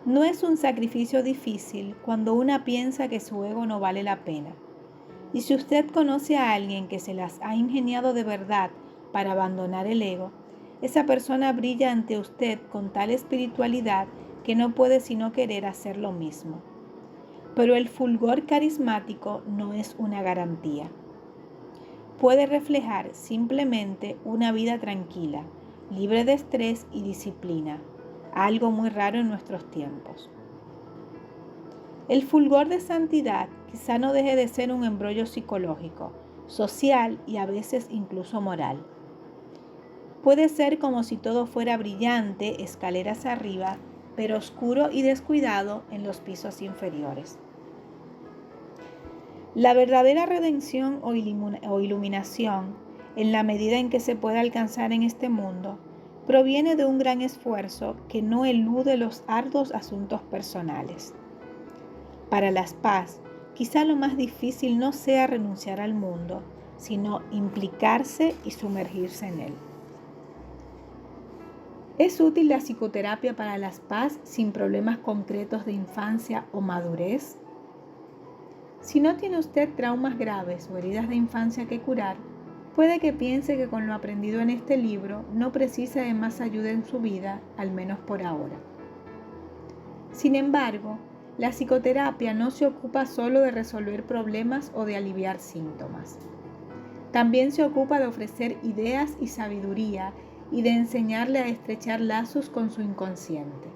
Speaker 1: No es un sacrificio difícil cuando una piensa que su ego no vale la pena. Y si usted conoce a alguien que se las ha ingeniado de verdad para abandonar el ego, esa persona brilla ante usted con tal espiritualidad que no puede sino querer hacer lo mismo. Pero el fulgor carismático no es una garantía. Puede reflejar simplemente una vida tranquila, libre de estrés y disciplina, algo muy raro en nuestros tiempos. El fulgor de santidad quizá no deje de ser un embrollo psicológico, social y a veces incluso moral. Puede ser como si todo fuera brillante, escaleras arriba, pero oscuro y descuidado en los pisos inferiores. La verdadera redención o iluminación, en la medida en que se puede alcanzar en este mundo, proviene de un gran esfuerzo que no elude los arduos asuntos personales. Para las paz, quizá lo más difícil no sea renunciar al mundo, sino implicarse y sumergirse en él. ¿Es útil la psicoterapia para las paz sin problemas concretos de infancia o madurez? Si no tiene usted traumas graves o heridas de infancia que curar, puede que piense que con lo aprendido en este libro no precisa de más ayuda en su vida, al menos por ahora. Sin embargo, la psicoterapia no se ocupa solo de resolver problemas o de aliviar síntomas. También se ocupa de ofrecer ideas y sabiduría y de enseñarle a estrechar lazos con su inconsciente.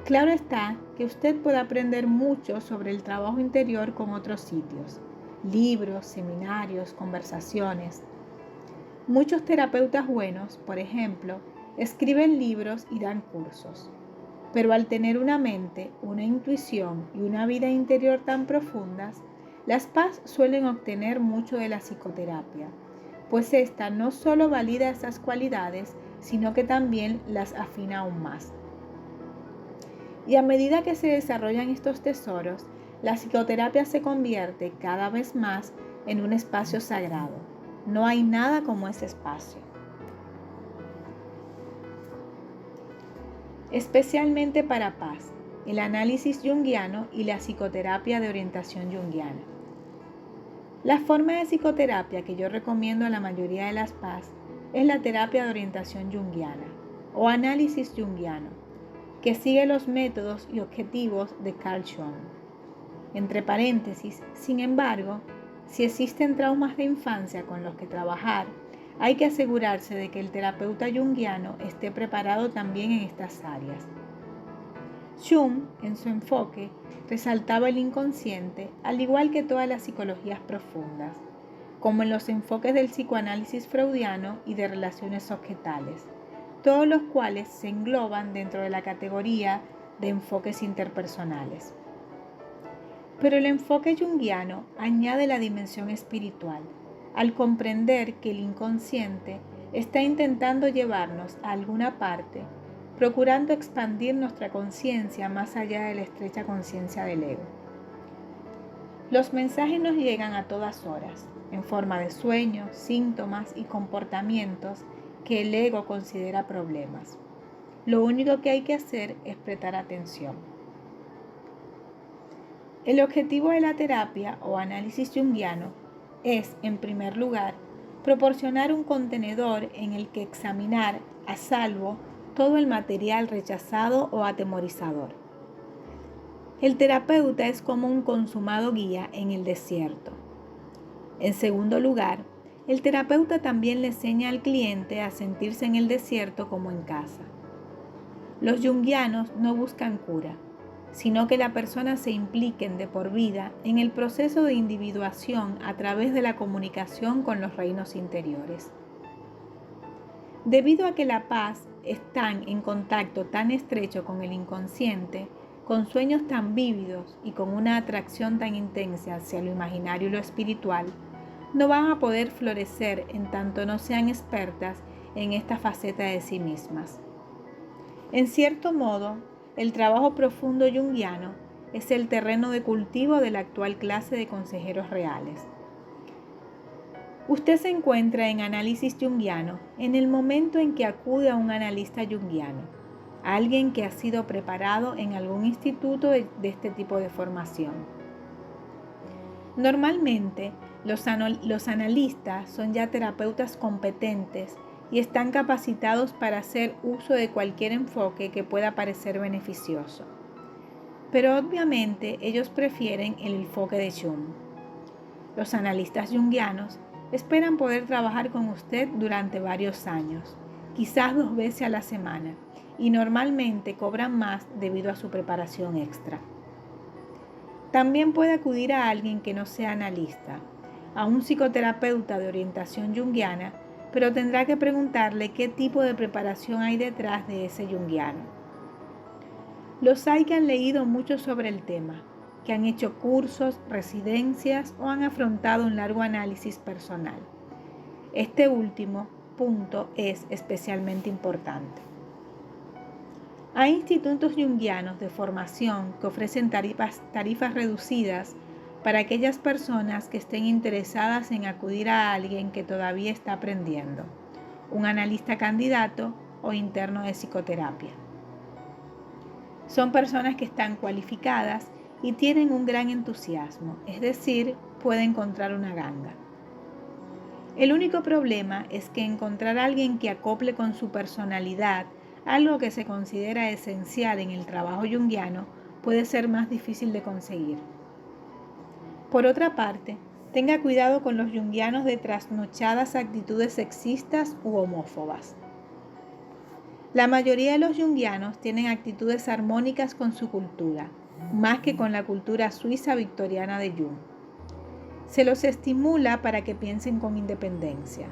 Speaker 1: Claro está que usted puede aprender mucho sobre el trabajo interior con otros sitios, libros, seminarios, conversaciones. Muchos terapeutas buenos, por ejemplo, escriben libros y dan cursos. Pero al tener una mente, una intuición y una vida interior tan profundas, las paz suelen obtener mucho de la psicoterapia, pues esta no solo valida esas cualidades, sino que también las afina aún más. Y a medida que se desarrollan estos tesoros, la psicoterapia se convierte cada vez más en un espacio sagrado. No hay nada como ese espacio. Especialmente para paz, el análisis junguiano y la psicoterapia de orientación junguiana. La forma de psicoterapia que yo recomiendo a la mayoría de las paz es la terapia de orientación junguiana o análisis junguiano, que sigue los métodos y objetivos de Carl Jung. Entre paréntesis, sin embargo, si existen traumas de infancia con los que trabajar, hay que asegurarse de que el terapeuta junguiano esté preparado también en estas áreas. Jung, en su enfoque, resaltaba el inconsciente, al igual que todas las psicologías profundas, como en los enfoques del psicoanálisis freudiano y de relaciones objetales, todos los cuales se engloban dentro de la categoría de enfoques interpersonales. Pero el enfoque junguiano añade la dimensión espiritual, al comprender que el inconsciente está intentando llevarnos a alguna parte, procurando expandir nuestra conciencia más allá de la estrecha conciencia del ego. Los mensajes nos llegan a todas horas, en forma de sueños, síntomas y comportamientos que el ego considera problemas. Lo único que hay que hacer es prestar atención. El objetivo de la terapia o análisis junguiano es, en primer lugar, proporcionar un contenedor en el que examinar a salvo todo el material rechazado o atemorizador. El terapeuta es como un consumado guía en el desierto. En segundo lugar, el terapeuta también le enseña al cliente a sentirse en el desierto como en casa. Los junguianos no buscan cura, sino que la persona se impliquen de por vida en el proceso de individuación a través de la comunicación con los reinos interiores. Debido a que la paz están en contacto tan estrecho con el inconsciente, con sueños tan vívidos y con una atracción tan intensa hacia lo imaginario y lo espiritual, no van a poder florecer en tanto no sean expertas en esta faceta de sí mismas. En cierto modo, el trabajo profundo junguiano es el terreno de cultivo de la actual clase de consejeros reales. Usted se encuentra en análisis junguiano en el momento en que acude a un analista junguiano, alguien que ha sido preparado en algún instituto de este tipo de formación. Normalmente, los analistas son ya terapeutas competentes y están capacitados para hacer uso de cualquier enfoque que pueda parecer beneficioso. Pero obviamente ellos prefieren el enfoque de Jung. Los analistas junguianos esperan poder trabajar con usted durante varios años, quizás 2 veces a la semana, y normalmente cobran más debido a su preparación extra. También puede acudir a alguien que no sea analista, a un psicoterapeuta de orientación junguiana, pero tendrá que preguntarle qué tipo de preparación hay detrás de ese junguiano. Los hay que han leído mucho sobre el tema, que han hecho cursos, residencias o han afrontado un largo análisis personal. Este último punto es especialmente importante. Hay institutos junguianos de formación que ofrecen tarifas reducidas para aquellas personas que estén interesadas en acudir a alguien que todavía está aprendiendo, un analista candidato o interno de psicoterapia. Son personas que están cualificadas y tienen un gran entusiasmo, es decir, puede encontrar una ganga. El único problema es que encontrar a alguien que acople con su personalidad, algo que se considera esencial en el trabajo junguiano, puede ser más difícil de conseguir. Por otra parte, tenga cuidado con los junguianos de trasnochadas actitudes sexistas u homófobas. La mayoría de los junguianos tienen actitudes armónicas con su cultura, más que con la cultura suiza victoriana de Jung. Se los estimula para que piensen con independencia.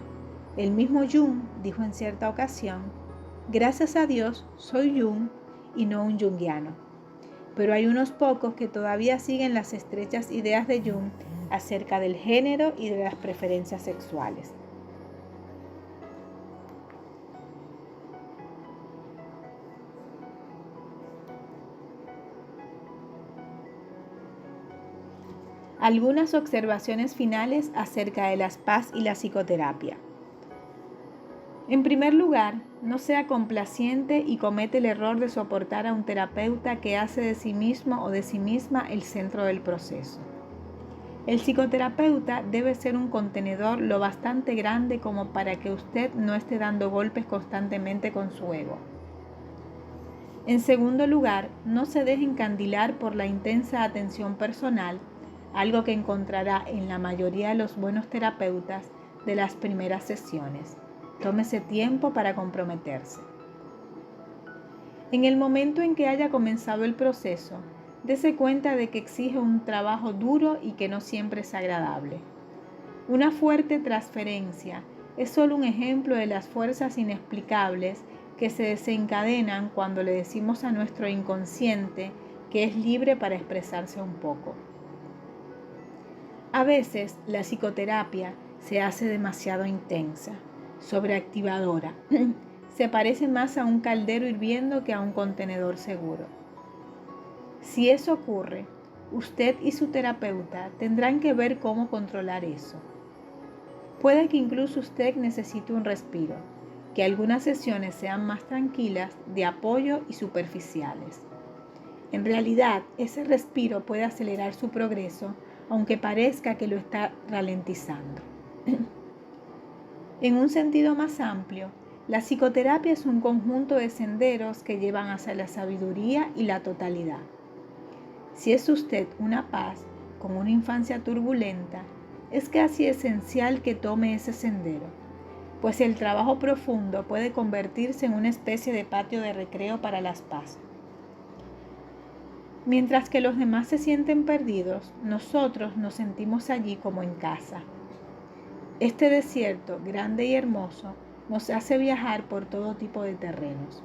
Speaker 1: El mismo Jung dijo en cierta ocasión: gracias a Dios soy Jung y no un junguiano. Pero hay unos pocos que todavía siguen las estrechas ideas de Jung acerca del género y de las preferencias sexuales. Algunas observaciones finales acerca de las PAS y la psicoterapia. En primer lugar, no sea complaciente y comete el error de soportar a un terapeuta que hace de sí mismo o de sí misma el centro del proceso. El psicoterapeuta debe ser un contenedor lo bastante grande como para que usted no esté dando golpes constantemente con su ego. En segundo lugar, no se deje encandilar por la intensa atención personal, algo que encontrará en la mayoría de los buenos terapeutas de las primeras sesiones. Tómese tiempo para comprometerse. En el momento en que haya comenzado el proceso, dése cuenta de que exige un trabajo duro y que no siempre es agradable. Una fuerte transferencia es solo un ejemplo de las fuerzas inexplicables que se desencadenan cuando le decimos a nuestro inconsciente que es libre para expresarse un poco. A veces la psicoterapia se hace demasiado intensa, sobreactivadora. Se parece más a un caldero hirviendo que a un contenedor seguro. Si eso ocurre, usted y su terapeuta tendrán que ver cómo controlar eso. Puede que incluso usted necesite un respiro, que algunas sesiones sean más tranquilas, de apoyo y superficiales. En realidad, ese respiro puede acelerar su progreso, aunque parezca que lo está ralentizando. En un sentido más amplio, la psicoterapia es un conjunto de senderos que llevan hacia la sabiduría y la totalidad. Si es usted una paz con una infancia turbulenta, es casi esencial que tome ese sendero, pues el trabajo profundo puede convertirse en una especie de patio de recreo para las paz. Mientras que los demás se sienten perdidos, nosotros nos sentimos allí como en casa. Este desierto, grande y hermoso, nos hace viajar por todo tipo de terrenos.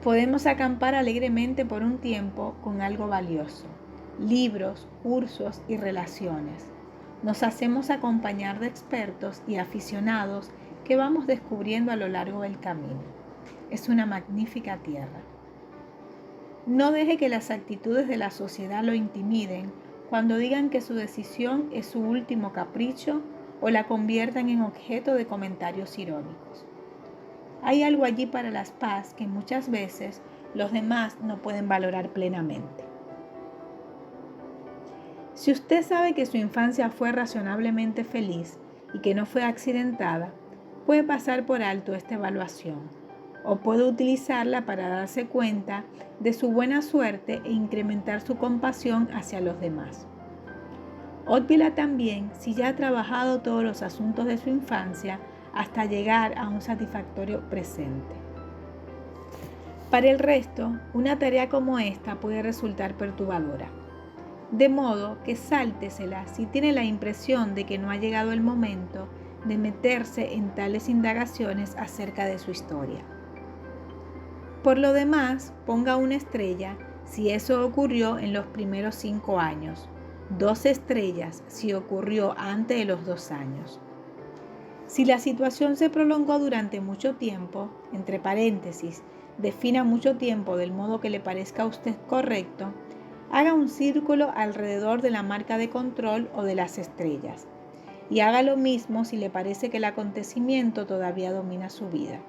Speaker 1: Podemos acampar alegremente por un tiempo con algo valioso: libros, cursos y relaciones. Nos hacemos acompañar de expertos y aficionados que vamos descubriendo a lo largo del camino. Es una magnífica tierra. No deje que las actitudes de la sociedad lo intimiden cuando digan que su decisión es su último capricho o la conviertan en objeto de comentarios irónicos. Hay algo allí para las PAS que muchas veces los demás no pueden valorar plenamente. Si usted sabe que su infancia fue razonablemente feliz y que no fue accidentada, puede pasar por alto esta evaluación o puede utilizarla para darse cuenta de su buena suerte e incrementar su compasión hacia los demás. Olvídela también si ya ha trabajado todos los asuntos de su infancia hasta llegar a un satisfactorio presente. Para el resto, una tarea como esta puede resultar perturbadora. De modo que sáltesela si tiene la impresión de que no ha llegado el momento de meterse en tales indagaciones acerca de su historia. Por lo demás, ponga una estrella si eso ocurrió en los primeros 5 años, 2 estrellas si ocurrió antes de los 2 años. Si la situación se prolongó durante mucho tiempo, entre paréntesis, defina mucho tiempo del modo que le parezca a usted correcto, haga un círculo alrededor de la marca de control o de las estrellas, y haga lo mismo si le parece que el acontecimiento todavía domina su vida.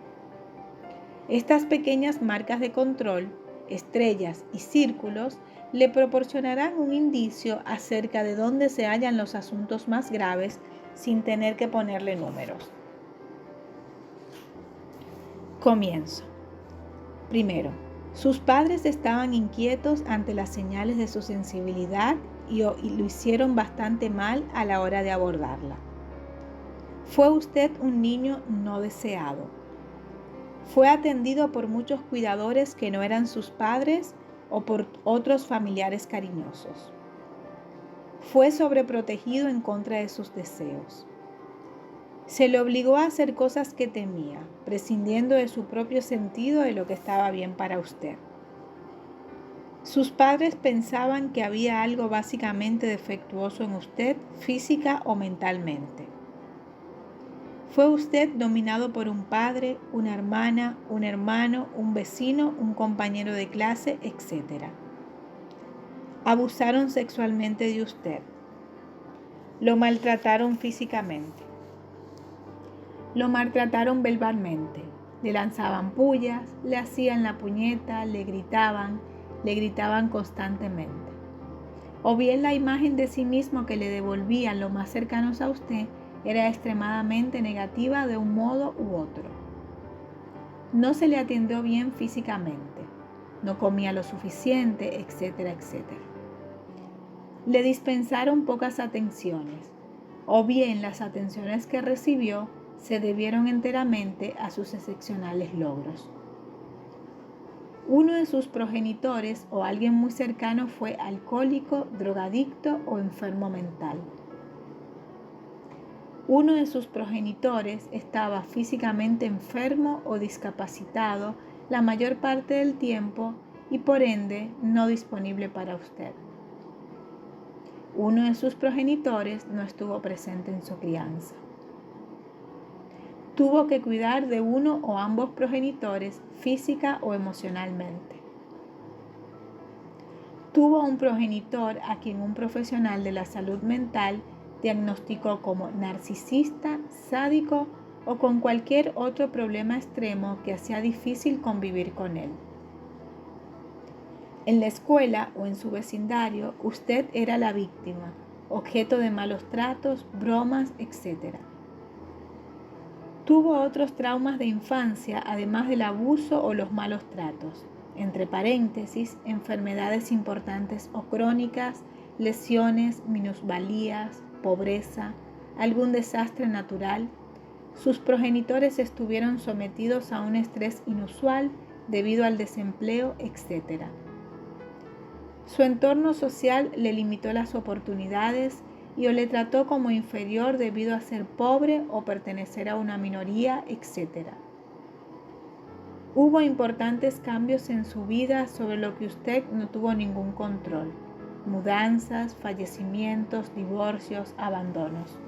Speaker 1: Estas pequeñas marcas de control, estrellas y círculos le proporcionarán un indicio acerca de dónde se hallan los asuntos más graves sin tener que ponerle números. Comienzo. Primero, sus padres estaban inquietos ante las señales de su sensibilidad y lo hicieron bastante mal a la hora de abordarla. Fue usted un niño no deseado. Fue atendido por muchos cuidadores que no eran sus padres o por otros familiares cariñosos. Fue sobreprotegido en contra de sus deseos. Se le obligó a hacer cosas que temía, prescindiendo de su propio sentido de lo que estaba bien para usted. Sus padres pensaban que había algo básicamente defectuoso en usted, física o mentalmente. Fue usted dominado por un padre, una hermana, un hermano, un vecino, un compañero de clase, etc. Abusaron sexualmente de usted. Lo maltrataron físicamente. Lo maltrataron verbalmente. Le lanzaban pullas, le hacían la puñeta, le gritaban constantemente. O bien la imagen de sí mismo que le devolvían los más cercanos a usted era extremadamente negativa de un modo u otro. No se le atendió bien físicamente, no comía lo suficiente, etcétera, etcétera. Le dispensaron pocas atenciones, o bien las atenciones que recibió se debieron enteramente a sus excepcionales logros. Uno de sus progenitores o alguien muy cercano fue alcohólico, drogadicto o enfermo mental. Uno de sus progenitores estaba físicamente enfermo o discapacitado la mayor parte del tiempo y por ende no disponible para usted. Uno de sus progenitores no estuvo presente en su crianza. Tuvo que cuidar de uno o ambos progenitores física o emocionalmente. Tuvo un progenitor a quien un profesional de la salud mental diagnosticó como narcisista, sádico o con cualquier otro problema extremo que hacía difícil convivir con él. En la escuela o en su vecindario, usted era la víctima, objeto de malos tratos, bromas, etc. Tuvo otros traumas de infancia, además del abuso o los malos tratos, entre paréntesis, enfermedades importantes o crónicas, lesiones, minusvalías, pobreza, algún desastre natural. Sus progenitores estuvieron sometidos a un estrés inusual debido al desempleo, etc. Su entorno social le limitó las oportunidades y o le trató como inferior debido a ser pobre o pertenecer a una minoría, etc. Hubo importantes cambios en su vida sobre lo que usted no tuvo ningún control. Mudanzas, fallecimientos, divorcios, abandonos.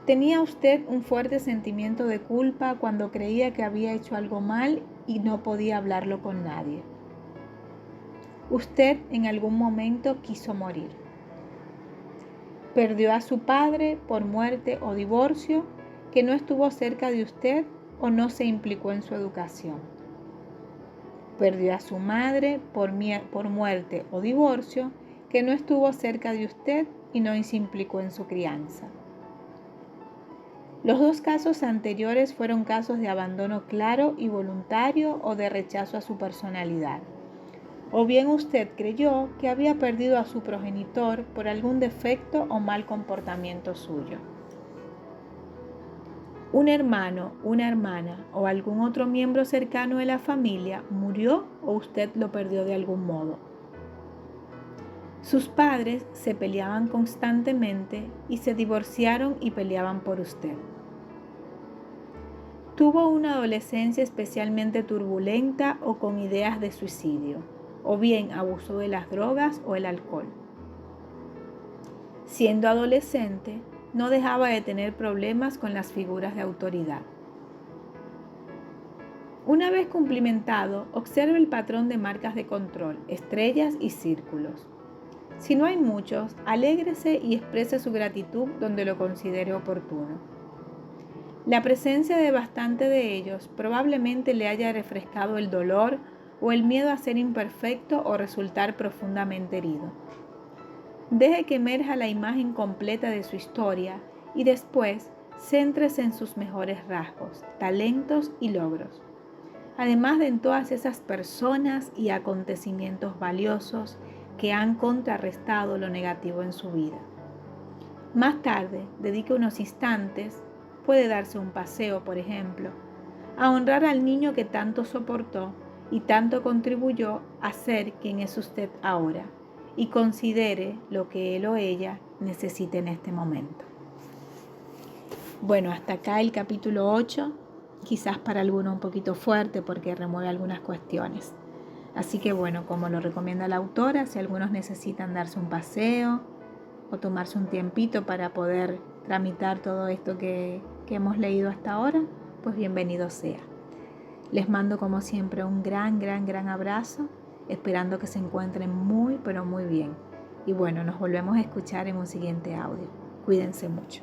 Speaker 1: Tenía usted un fuerte sentimiento de culpa cuando creía que había hecho algo mal y no podía hablarlo con nadie. Usted en algún momento quiso morir. Perdió a su padre por muerte o divorcio, que no estuvo cerca de usted o no se implicó en su educación. Perdió a su madre por muerte o divorcio, que no estuvo cerca de usted y no se implicó en su crianza. Los dos casos anteriores fueron casos de abandono claro y voluntario o de rechazo a su personalidad. O bien usted creyó que había perdido a su progenitor por algún defecto o mal comportamiento suyo. Un hermano, una hermana o algún otro miembro cercano de la familia murió o usted lo perdió de algún modo. Sus padres se peleaban constantemente y se divorciaron y peleaban por usted. Tuvo una adolescencia especialmente turbulenta o con ideas de suicidio, o bien abusó de las drogas o el alcohol. Siendo adolescente, no dejaba de tener problemas con las figuras de autoridad. Una vez cumplimentado, observe el patrón de marcas de control, estrellas y círculos. Si no hay muchos, alégrese y exprese su gratitud donde lo considere oportuno. La presencia de bastante de ellos probablemente le haya refrescado el dolor o el miedo a ser imperfecto o resultar profundamente herido. Deje que emerja la imagen completa de su historia y después céntrese en sus mejores rasgos, talentos y logros, además de en todas esas personas y acontecimientos valiosos que han contrarrestado lo negativo en su vida. Más tarde, dedique unos instantes, puede darse un paseo, por ejemplo, a honrar al niño que tanto soportó y tanto contribuyó a ser quien es usted ahora, y considere lo que él o ella necesite en este momento. Bueno, hasta acá el capítulo 8, quizás para alguno un poquito fuerte porque remueve algunas cuestiones. Así que bueno, como lo recomienda la autora, si algunos necesitan darse un paseo o tomarse un tiempito para poder tramitar todo esto que hemos leído hasta ahora, pues bienvenido sea. Les mando como siempre un gran abrazo, esperando que se encuentren muy pero muy bien. Y bueno, nos volvemos a escuchar en un siguiente audio. Cuídense mucho.